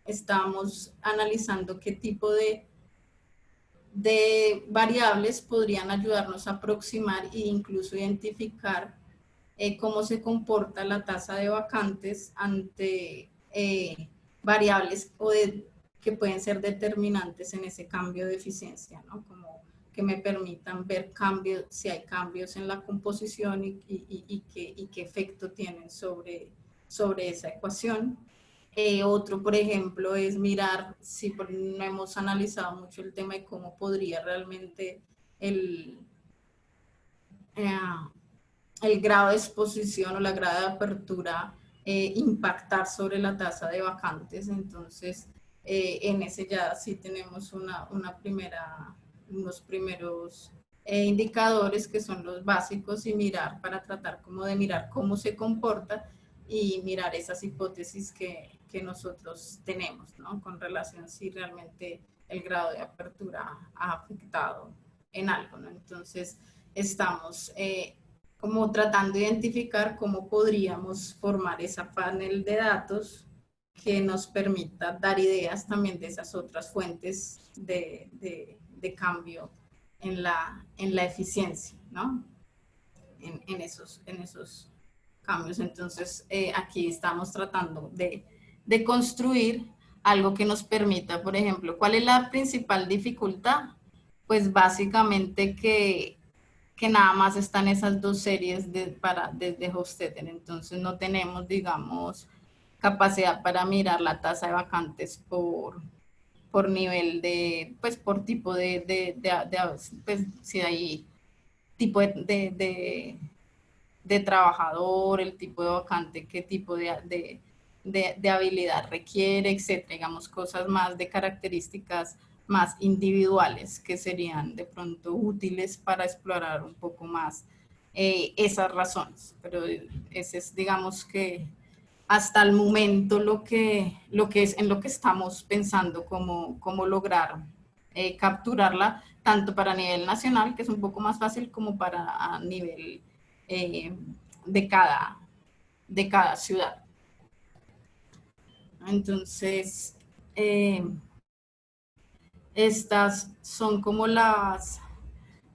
estamos analizando qué tipo de variables podrían ayudarnos a aproximar e incluso identificar cómo se comporta la tasa de vacantes ante variables que pueden ser determinantes en ese cambio de eficiencia, ¿no? Como que me permitan ver cambios, si hay cambios en la composición y qué efecto tienen sobre esa ecuación. Otro, por ejemplo, es mirar si no hemos analizado mucho el tema de cómo podría realmente el, eh, el grado de exposición o la grado de apertura impactar sobre la tasa de vacantes. Entonces, en ese ya sí tenemos unos primeros indicadores que son los básicos y mirar para tratar como de mirar cómo se comporta y mirar esas hipótesis que nosotros tenemos, ¿no? Con relación si realmente el grado de apertura ha afectado en algo, ¿no? Entonces, estamos como tratando de identificar cómo podríamos formar esa panel de datos que nos permita dar ideas también de esas otras fuentes de cambio en la eficiencia, ¿no? En esos cambios. Entonces, aquí estamos tratando de construir algo que nos permita, por ejemplo, ¿cuál es la principal dificultad? Pues básicamente que nada más están esas dos series de Hofstadter. Entonces no tenemos, digamos, capacidad para mirar la tasa de vacantes por nivel de, pues por tipo pues si hay tipo de trabajador, el tipo de vacante, qué tipo de habilidad requiere, etcétera. Digamos, cosas más de características más individuales que serían de pronto útiles para explorar un poco más esas razones. Pero ese es, digamos que hasta el momento lo que es en lo que estamos pensando cómo lograr capturarla, tanto para nivel nacional, que es un poco más fácil, como para a nivel eh, de, cada, de cada ciudad. Entonces, estas son como el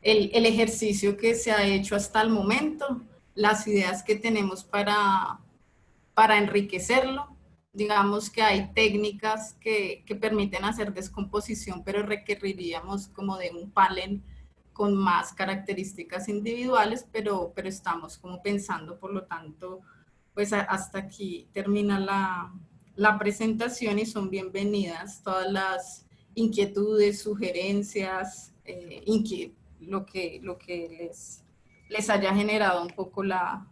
ejercicio que se ha hecho hasta el momento, las ideas que tenemos para enriquecerlo. Digamos que hay técnicas que permiten hacer descomposición, pero requeriríamos como de un panel con más características individuales, pero estamos como pensando, por lo tanto, pues hasta aquí termina la presentación y son bienvenidas todas las inquietudes, sugerencias, lo que les haya generado un poco la,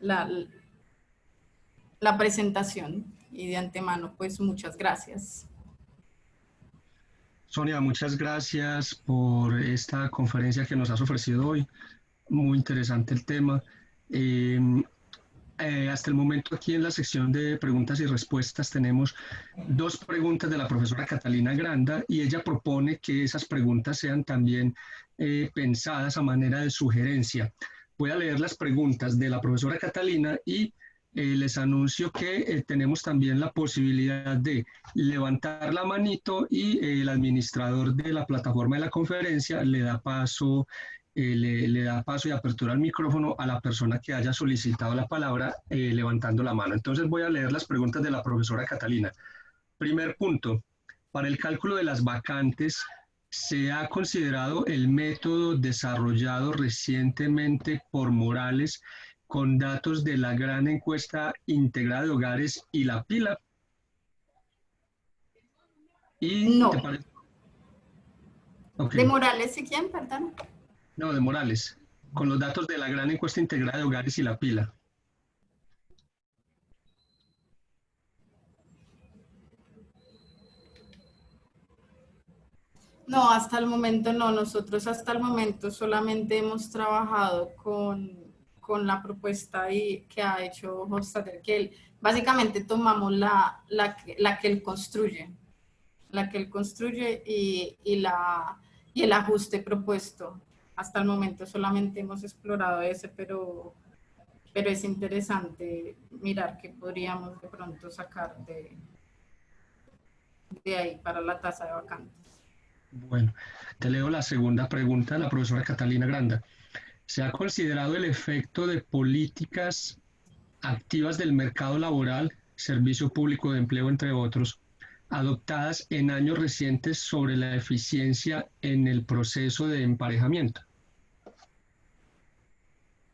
la presentación y de antemano, pues muchas gracias.
Sonia, muchas gracias por esta conferencia que nos has ofrecido hoy. Muy interesante el tema. Eh, hasta el momento aquí en la sección de preguntas y respuestas tenemos dos preguntas de la profesora Catalina Granda y ella propone que esas preguntas sean también pensadas a manera de sugerencia. Voy a leer las preguntas de la profesora Catalina y les anuncio que tenemos también la posibilidad de levantar la manito y el administrador de la plataforma de la conferencia le da paso y apertura al micrófono a la persona que haya solicitado la palabra levantando la mano. Entonces voy a leer las preguntas de la profesora Catalina. Primer punto, para el cálculo de las vacantes, ¿se ha considerado el método desarrollado recientemente por Morales con datos de la gran encuesta integrada de hogares y la pila? ¿Y te
No.
parece? Ok,
¿De Morales y quién, perdón?
no, de Morales, con los datos de la gran encuesta integrada de hogares y la pila.
No, hasta el momento no. Nosotros hasta el momento solamente hemos trabajado con la propuesta que ha hecho Hofstadter, que él, básicamente tomamos la que él construye, y el ajuste propuesto. Hasta el momento solamente hemos explorado ese, pero es interesante mirar qué podríamos de pronto sacar de ahí para la tasa de vacantes.
Bueno, te leo la segunda pregunta de la profesora Catalina Granda. ¿Se ha considerado el efecto de políticas activas del mercado laboral, servicio público de empleo, entre otros, adoptadas en años recientes sobre la eficiencia en el proceso de emparejamiento?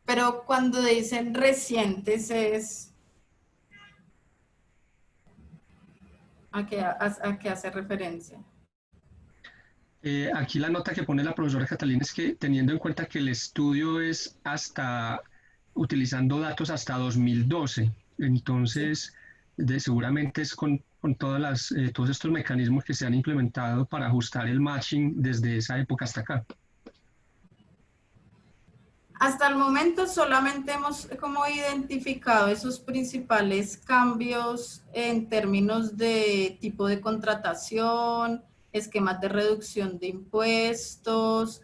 Pero cuando dicen recientes es... ¿A qué hace referencia?
Aquí la nota que pone la profesora Catalina es que teniendo en cuenta que el estudio es utilizando datos hasta 2012, entonces seguramente es con todos estos mecanismos que se han implementado para ajustar el matching desde esa época hasta acá.
Hasta el momento solamente hemos como identificado esos principales cambios en términos de tipo de contratación, esquemas de reducción de impuestos,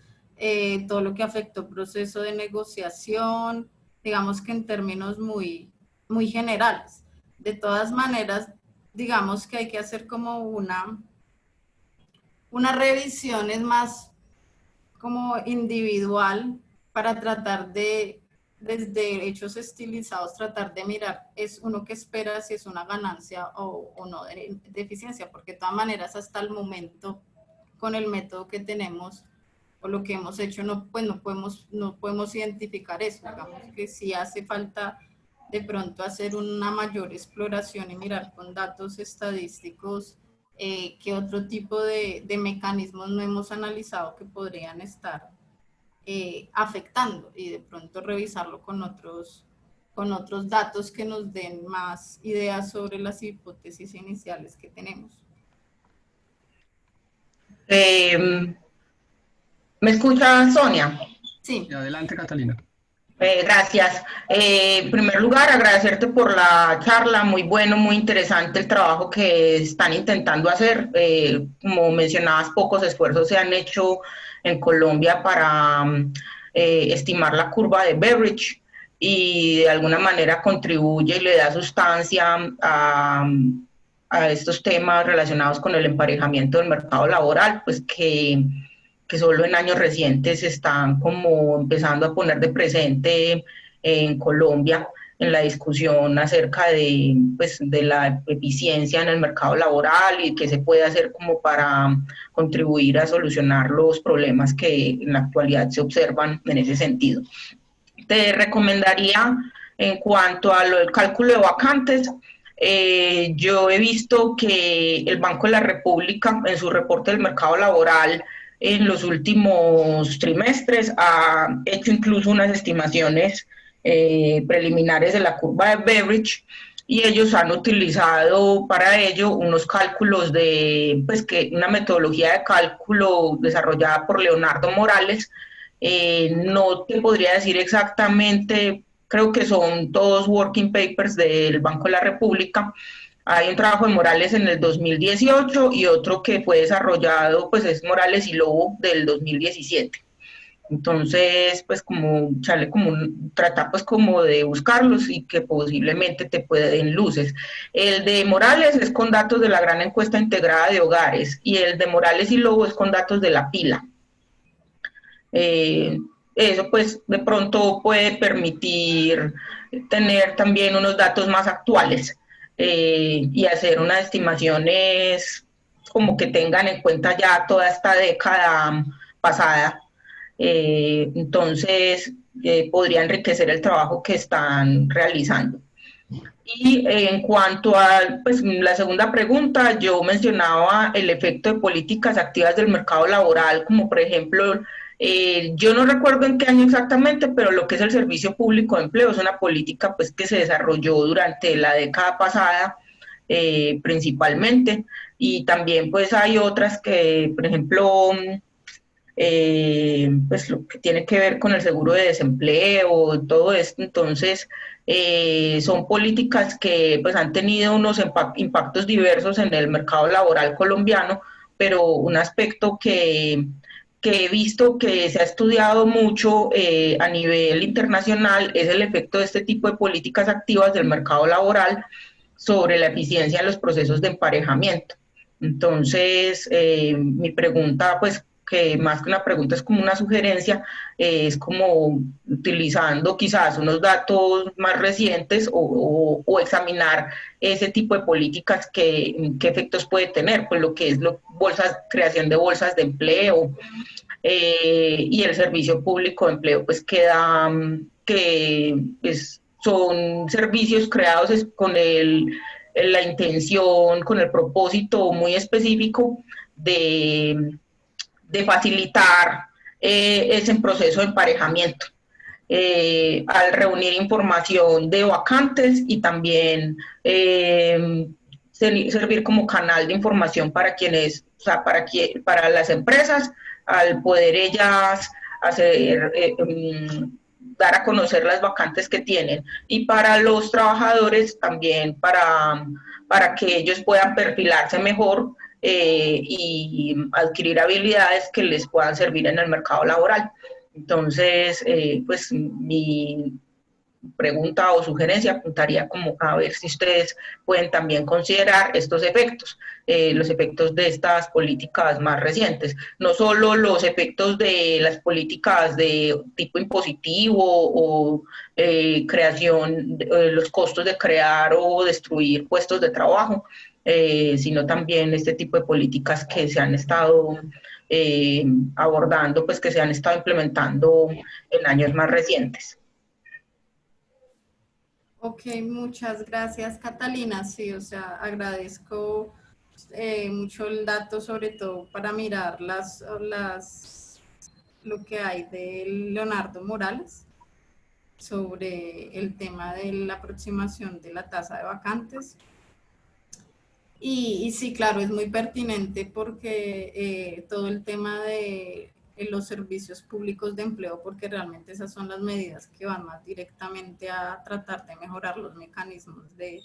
todo lo que afectó proceso de negociación, digamos que en términos muy, muy generales. De todas maneras, digamos que hay que hacer como una revisión es más como individual para tratar de, desde hechos estilizados, tratar de mirar, es uno que espera si es una ganancia o no de eficiencia, porque de todas maneras hasta el momento, con el método que tenemos o lo que hemos hecho, pues no podemos identificar eso. Digamos que sí hace falta de pronto hacer una mayor exploración y mirar con datos estadísticos qué otro tipo de mecanismos no hemos analizado que podrían estar afectando, y de pronto revisarlo con otros datos que nos den más ideas sobre las hipótesis iniciales que tenemos.
¿Me escucha, Sonia?
Sí.
Adelante, Catalina.
Gracias. En primer lugar, agradecerte por la charla, muy bueno, muy interesante el trabajo que están intentando hacer. Como mencionabas, pocos esfuerzos se han hecho en Colombia para estimar la curva de Beveridge y de alguna manera contribuye y le da sustancia a estos temas relacionados con el emparejamiento del mercado laboral, pues que solo en años recientes están como empezando a poner de presente en Colombia en la discusión acerca de la eficiencia en el mercado laboral y qué se puede hacer como para contribuir a solucionar los problemas que en la actualidad se observan en ese sentido. Te recomendaría, en cuanto a lo del cálculo de vacantes, yo he visto que el Banco de la República en su reporte del mercado laboral en los últimos trimestres ha hecho incluso unas estimaciones preliminares de la curva de Beveridge, y ellos han utilizado para ello unos cálculos una metodología de cálculo desarrollada por Leonardo Morales. No te podría decir exactamente, creo que son todos working papers del Banco de la República. Hay un trabajo de Morales en el 2018 y otro que fue desarrollado, pues es Morales y Lobo del 2017. Entonces, pues trata pues como de buscarlos y que posiblemente te pueden luces. El de Morales es con datos de la gran encuesta integrada de hogares y el de Morales y Lobo es con datos de la pila. Eso pues de pronto puede permitir tener también unos datos más actuales. Y hacer unas estimaciones como que tengan en cuenta ya toda esta década pasada. Entonces, podría enriquecer el trabajo que están realizando. Y en cuanto a la segunda pregunta, yo mencionaba el efecto de políticas activas del mercado laboral, como por ejemplo, yo no recuerdo en qué año exactamente, pero lo que es el servicio público de empleo es una política pues que se desarrolló durante la década pasada principalmente, y también pues hay otras que, por ejemplo, pues lo que tiene que ver con el seguro de desempleo, todo esto. Entonces, son políticas que pues han tenido unos impactos diversos en el mercado laboral colombiano, pero un aspecto que he visto que se ha estudiado mucho a nivel internacional es el efecto de este tipo de políticas activas del mercado laboral sobre la eficiencia en los procesos de emparejamiento. Entonces, mi pregunta, pues, que más que una pregunta es como una sugerencia, es como utilizando quizás unos datos más recientes o examinar ese tipo de políticas qué efectos puede tener, pues lo que es creación de bolsas de empleo, y el servicio público de empleo, pues queda que pues, son servicios creados con la intención, con el propósito muy específico de facilitar ese proceso de emparejamiento. Al reunir información de vacantes y también servir como canal de información para quienes, o sea, para las empresas, al poder ellas hacer, dar a conocer las vacantes que tienen, y para los trabajadores también para que ellos puedan perfilarse mejor y adquirir habilidades que les puedan servir en el mercado laboral. Entonces, pues mi pregunta o sugerencia apuntaría como a ver si ustedes pueden también considerar estos efectos, los efectos de estas políticas más recientes, no solo los efectos de las políticas de tipo impositivo o creación, los costos de crear o destruir puestos de trabajo, sino también este tipo de políticas que se han estado abordando, pues que se han estado implementando en años más recientes.
Ok, muchas gracias, Catalina. Sí, o sea, agradezco mucho el dato, sobre todo para mirar lo que hay de Leonardo Morales sobre el tema de la aproximación de la tasa de vacantes. Y sí, claro, es muy pertinente porque todo el tema de los servicios públicos de empleo, porque realmente esas son las medidas que van más directamente a tratar de mejorar los mecanismos de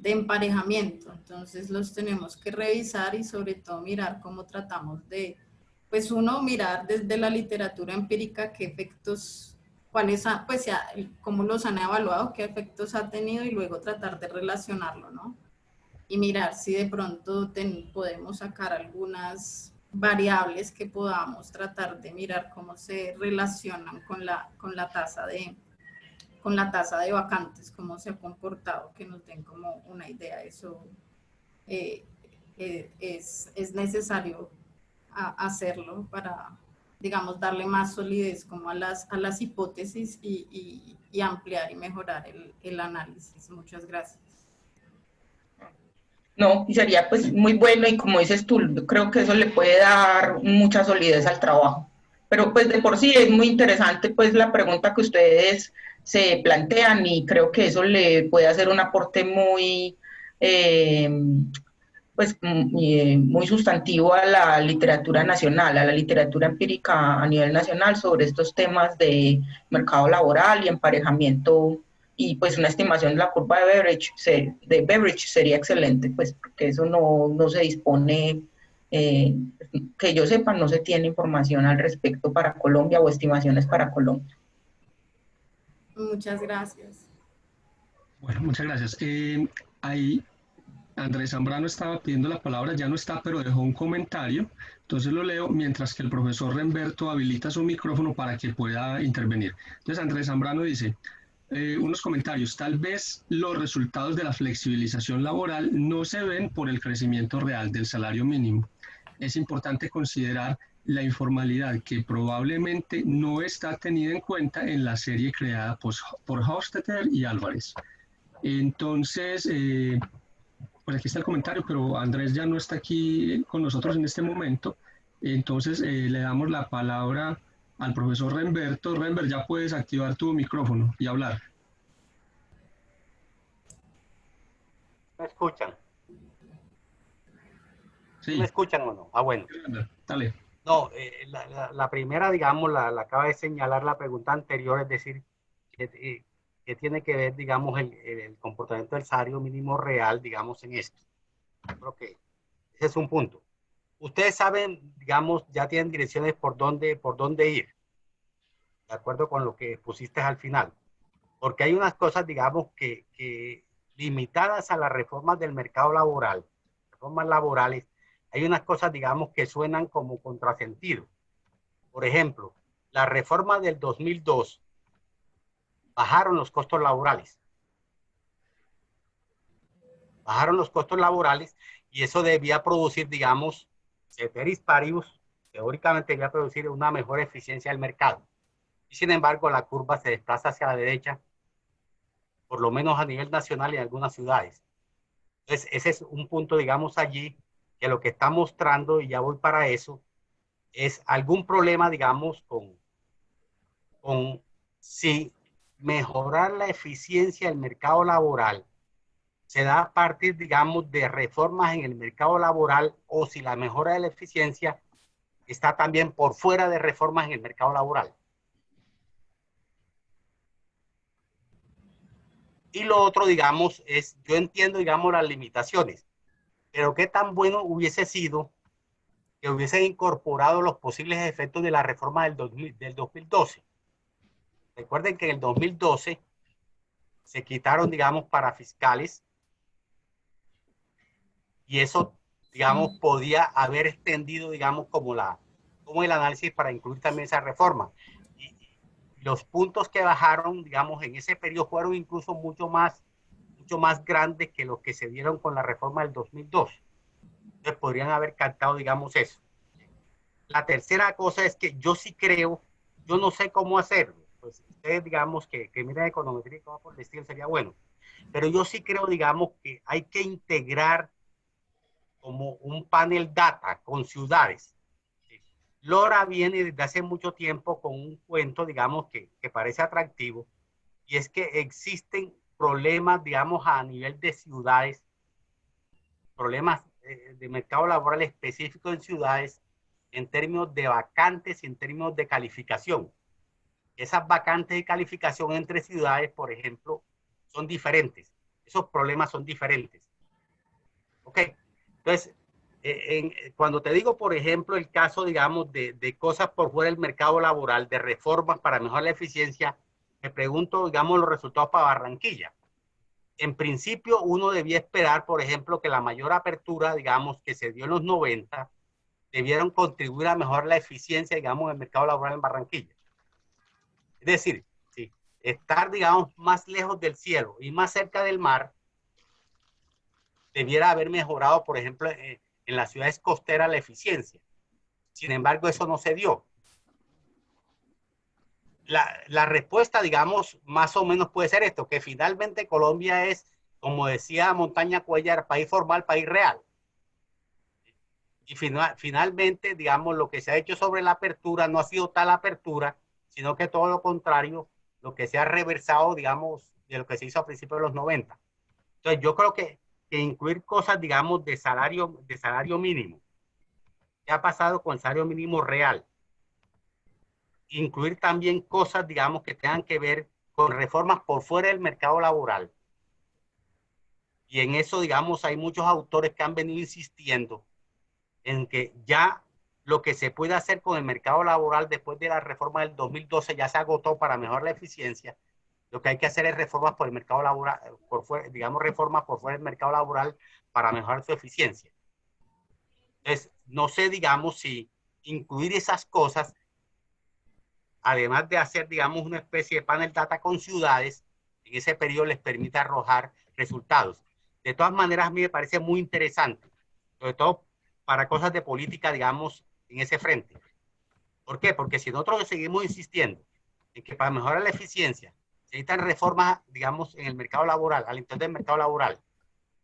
emparejamiento. Entonces los tenemos que revisar y sobre todo mirar cómo tratamos de, pues uno, mirar desde la literatura empírica qué efectos, cuáles, pues ya, cómo los han evaluado, qué efectos ha tenido y luego tratar de relacionarlo, ¿no? Y mirar si de pronto podemos sacar algunas variables que podamos tratar de mirar cómo se relacionan con la tasa de vacantes, cómo se ha comportado, que nos den como una idea. Eso es necesario hacerlo para, digamos, darle más solidez como a las hipótesis y ampliar y mejorar el análisis. Muchas gracias.
No, y sería pues muy bueno, y como dices tú, yo creo que eso le puede dar mucha solidez al trabajo. Pero pues de por sí es muy interesante pues la pregunta que ustedes se plantean, y creo que eso le puede hacer un aporte muy, eh, pues, muy sustantivo a la literatura nacional, a la literatura empírica a nivel nacional sobre estos temas de mercado laboral y emparejamiento, y pues una estimación de la curva de Beveridge sería excelente, pues porque eso no se dispone, que yo sepa, no se tiene información al respecto para Colombia o estimaciones para Colombia.
Muchas gracias.
Bueno, muchas gracias. Ahí Andrés Zambrano estaba pidiendo la palabra, ya no está, pero dejó un comentario. Entonces lo leo mientras que el profesor Remberto habilita su micrófono para que pueda intervenir. Entonces Andrés Zambrano dice, unos comentarios, tal vez los resultados de la flexibilización laboral no se ven por el crecimiento real del salario mínimo. Es importante considerar la informalidad que probablemente no está tenida en cuenta en la serie creada por Hofstetter y Álvarez. Entonces, pues aquí está el comentario, pero Andrés ya no está aquí con nosotros en este momento. Entonces, le damos la palabra al profesor Remberto. Rembert, ya puedes activar tu micrófono y hablar.
¿Me escuchan?
Sí.
¿Me escuchan o no? Ah, bueno.
Dale.
No, la primera, digamos, la acaba de señalar la pregunta anterior, es decir, que tiene que ver, digamos, el comportamiento del salario mínimo real, digamos, en esto. Creo que ese es un punto. Ustedes saben, digamos, ya tienen direcciones por dónde ir, de acuerdo con lo que pusiste al final. Porque hay unas cosas, digamos, que limitadas a las reformas del mercado laboral, reformas laborales, hay unas cosas, digamos, que suenan como contrasentido. Por ejemplo, la reforma del 2002 bajaron los costos laborales. Bajaron los costos laborales y eso debía producir, digamos, ceteris paribus, teóricamente debía producir una mejor eficiencia del mercado. Y sin embargo, la curva se desplaza hacia la derecha, por lo menos a nivel nacional y en algunas ciudades. Entonces, ese es un punto, digamos, allí, que lo que está mostrando, y ya voy para eso, es algún problema, digamos, con si mejorar la eficiencia del mercado laboral se da a partir, digamos, de reformas en el mercado laboral o si la mejora de la eficiencia está también por fuera de reformas en el mercado laboral. Y lo otro, digamos, es, yo entiendo, digamos, las limitaciones, pero qué tan bueno hubiese sido que hubiesen incorporado los posibles efectos de la reforma del 2012. Recuerden que en el 2012 se quitaron, digamos, parafiscales y eso, digamos, podía haber extendido, digamos, como el análisis para incluir también esa reforma. Y los puntos que bajaron, digamos, en ese periodo fueron incluso mucho más grandes que los que se dieron con la reforma del 2002. Entonces podrían haber captado, digamos, eso. La tercera cosa es que yo sí creo, yo no sé cómo hacerlo. Pues ustedes, digamos, que miren econometría y cómo por el estilo sería bueno. Pero yo sí creo, digamos, que hay que integrar como un panel data con ciudades. Lora viene desde hace mucho tiempo con un cuento, digamos, que parece atractivo, y es que existen problemas, digamos, a nivel de ciudades, problemas de mercado laboral específico en ciudades, en términos de vacantes y en términos de calificación. Esas vacantes de calificación entre ciudades, por ejemplo, son diferentes. Esos problemas son diferentes. ¿Ok? Entonces, cuando te digo, por ejemplo, el caso, digamos, de cosas por fuera del mercado laboral, de reformas para mejorar la eficiencia, me pregunto, digamos, los resultados para Barranquilla. En principio, uno debía esperar, por ejemplo, que la mayor apertura, digamos, que se dio en los 90, debieron contribuir a mejorar la eficiencia, digamos, del mercado laboral en Barranquilla. Es decir, sí, estar, digamos, más lejos del cielo y más cerca del mar debiera haber mejorado, por ejemplo, en las ciudades costeras la eficiencia. Sin embargo, eso no se dio. La respuesta, digamos, más o menos puede ser esto, que finalmente Colombia es, como decía Montaña Cuellar, país formal, país real. Y finalmente, digamos, lo que se ha hecho sobre la apertura no ha sido tal apertura, sino que todo lo contrario, lo que se ha reversado, digamos, de lo que se hizo a principios de los 90. Entonces, yo creo que incluir cosas, digamos, de salario mínimo. ¿Qué ha pasado con el salario mínimo real? Incluir también cosas, digamos, que tengan que ver con reformas por fuera del mercado laboral. Y en eso, digamos, hay muchos autores que han venido insistiendo en que ya lo que se puede hacer con el mercado laboral después de la reforma del 2012 ya se agotó para mejorar la eficiencia. Lo que hay que hacer es reformas por el mercado laboral, digamos, reformas por fuera del mercado laboral para mejorar su eficiencia. Entonces, no sé, digamos, si incluir esas cosas, además de hacer, digamos, una especie de panel data con ciudades, en ese periodo les permite arrojar resultados. De todas maneras, a mí me parece muy interesante, sobre todo para cosas de política, digamos, en ese frente. ¿Por qué? Porque si nosotros seguimos insistiendo en que para mejorar la eficiencia se necesitan reformas, digamos, en el mercado laboral, al interior del mercado laboral,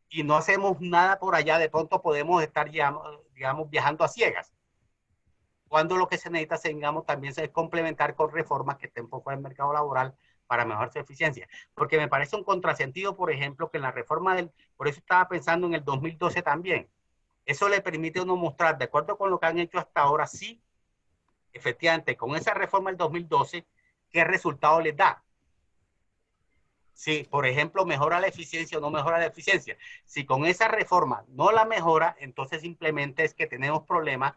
y no hacemos nada por allá, de pronto podemos estar, digamos, viajando a ciegas. Cuando lo que se necesita, digamos, también es complementar con reformas que estén por fuera del mercado laboral para mejorar su eficiencia. Porque me parece un contrasentido, por ejemplo, que en la reforma por eso estaba pensando en el 2012 también. Eso le permite a uno mostrar, de acuerdo con lo que han hecho hasta ahora, sí, efectivamente, con esa reforma del 2012, ¿qué resultado les da? Si, por ejemplo, mejora la eficiencia o no mejora la eficiencia. Si con esa reforma no la mejora, entonces simplemente es que tenemos problemas,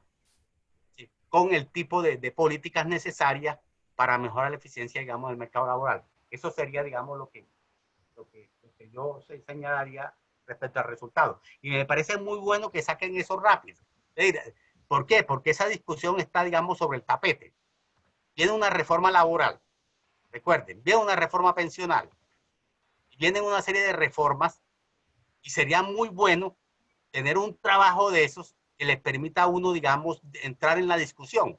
¿sí?, con el tipo de políticas necesarias para mejorar la eficiencia, digamos, del mercado laboral. Eso sería, digamos, lo que yo señalaría respecto al resultado. Y me parece muy bueno que saquen eso rápido. ¿Por qué? Porque esa discusión está, digamos, sobre el tapete. Viene una reforma laboral, recuerden, viene una reforma pensional, vienen una serie de reformas y sería muy bueno tener un trabajo de esos que les permita a uno, digamos, entrar en la discusión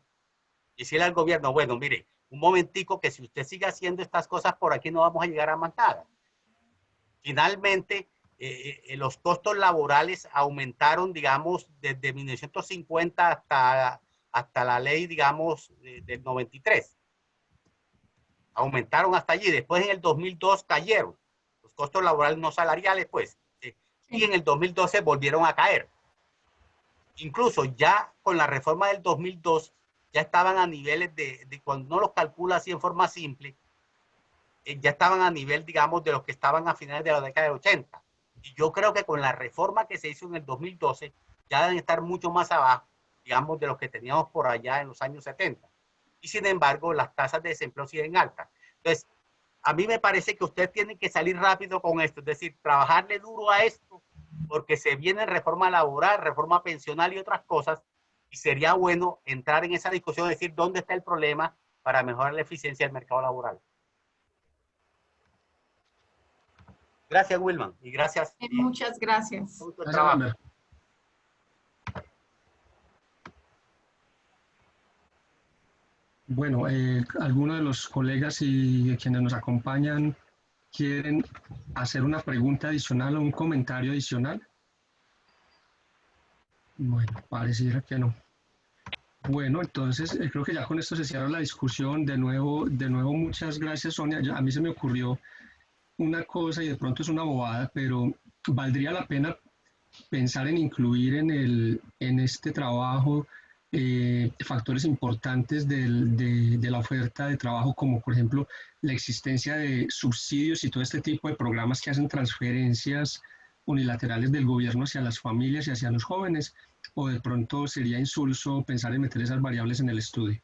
y decirle al gobierno, bueno, mire, un momentico que si usted sigue haciendo estas cosas por aquí no vamos a llegar a más nada. Finalmente, los costos laborales aumentaron, digamos, desde 1950 hasta la ley, digamos, del 93. Aumentaron hasta allí. Después en el 2002 cayeron. Los costos laborales no salariales, pues. Y en el 2012 volvieron a caer. Incluso ya con la reforma del 2002, ya estaban a niveles de cuando no los calcula así en forma simple, ya estaban a nivel, digamos, de los que estaban a finales de la década de 80. Y yo creo que con la reforma que se hizo en el 2012, ya deben estar mucho más abajo, digamos, de los que teníamos por allá en los años 70. Y sin embargo, las tasas de desempleo siguen altas. Entonces, a mí me parece que usted tiene que salir rápido con esto, es decir, trabajarle duro a esto, porque se viene reforma laboral, reforma pensional y otras cosas, y sería bueno entrar en esa discusión, decir dónde está el problema para mejorar la eficiencia del mercado laboral. Gracias, Wilman, y gracias.
Muchas gracias.
Gracias, Lambert. Bueno, algunos de los colegas y quienes nos acompañan quieren hacer una pregunta adicional o un comentario adicional. Bueno, pareciera que no. Bueno, entonces creo que ya con esto se cierra la discusión. De nuevo, muchas gracias, Sonia. A mí se me ocurrió una cosa y de pronto es una bobada, pero valdría la pena pensar en incluir en este trabajo factores importantes de la oferta de trabajo, como por ejemplo la existencia de subsidios y todo este tipo de programas que hacen transferencias unilaterales del gobierno hacia las familias y hacia los jóvenes, o de pronto sería insulso pensar en meter esas variables en el estudio.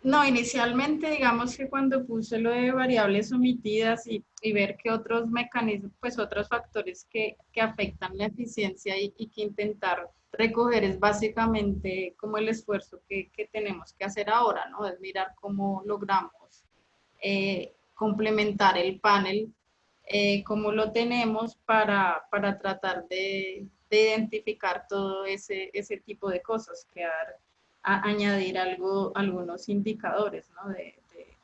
No, inicialmente digamos que cuando puse lo de variables omitidas y ver que otros mecanismos, pues otros factores que afectan la eficiencia y que intentar recoger es básicamente como el esfuerzo que tenemos que hacer ahora, ¿no? Es mirar cómo logramos complementar el panel, cómo lo tenemos para tratar de identificar todo ese tipo de cosas, crear añadir algunos indicadores, ¿no?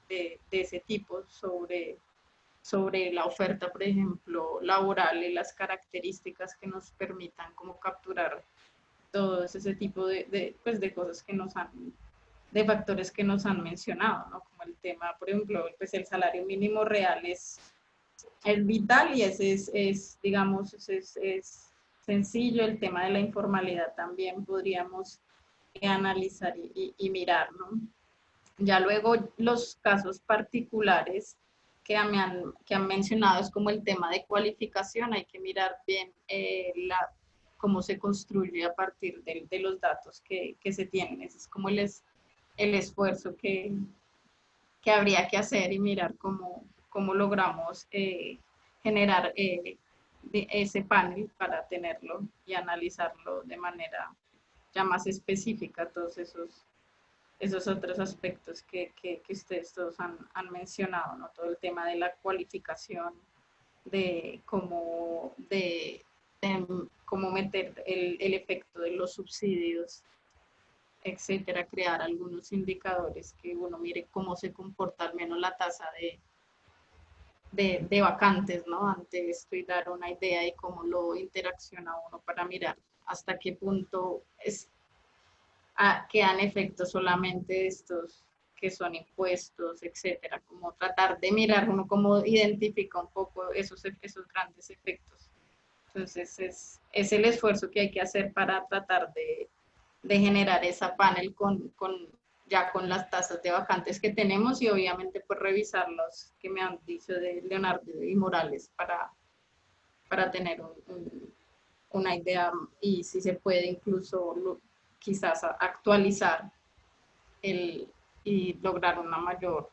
de ese tipo sobre la oferta, por ejemplo, laboral y las características que nos permitan como capturar todo ese tipo pues de cosas que nos han, de factores que nos han mencionado, ¿no? Como el tema, por ejemplo, pues el salario mínimo real es vital y ese es digamos, es sencillo. El tema de la informalidad también podríamos analizar y mirar, ¿no? Ya luego los casos particulares que han mencionado es como el tema de cualificación. Hay que mirar bien cómo se construye a partir de los datos que se tienen. Ese es como el esfuerzo que habría que hacer y mirar cómo logramos generar ese panel para tenerlo y analizarlo de manera ya más específica, todos esos otros aspectos que ustedes todos han mencionado, ¿no? Todo el tema de la cualificación, de cómo meter el efecto de los subsidios, etcétera, crear algunos indicadores que uno mire cómo se comporta al menos la tasa de vacantes, ¿no? Ante esto, y dar una idea de cómo lo interacciona uno para mirar hasta qué punto quedan efectos solamente estos que son impuestos, etcétera, como tratar de mirar uno cómo identifica un poco esos grandes efectos. Entonces es el esfuerzo que hay que hacer para tratar de generar esa panel ya con las tasas de vacantes que tenemos y obviamente pues revisar los que me han dicho de Leonardo y Morales para tener una idea y si se puede incluso quizás actualizar y lograr una mayor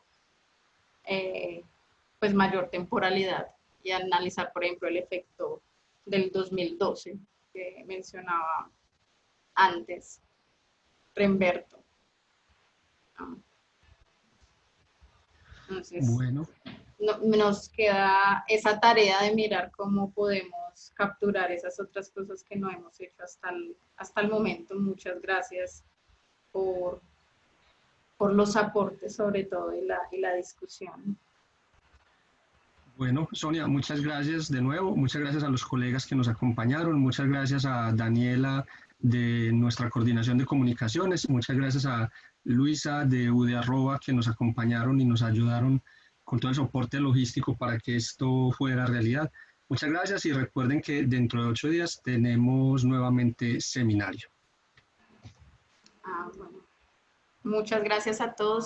mayor temporalidad y analizar, por ejemplo, el efecto del 2012 que mencionaba antes Remberto. Entonces,
Bueno,
nos queda esa tarea de mirar cómo podemos capturar esas otras cosas que no hemos hecho hasta el momento. Muchas gracias por los aportes sobre todo y la discusión.
bueno, Sonia, muchas gracias de nuevo, muchas gracias a los colegas que nos acompañaron, muchas gracias a Daniela de nuestra coordinación de comunicaciones, muchas gracias a Luisa de UD Arroba que nos acompañaron y nos ayudaron con todo el soporte logístico para que esto fuera realidad. Muchas gracias y recuerden que dentro de 8 días tenemos nuevamente seminario.
Bueno. Muchas gracias a todos.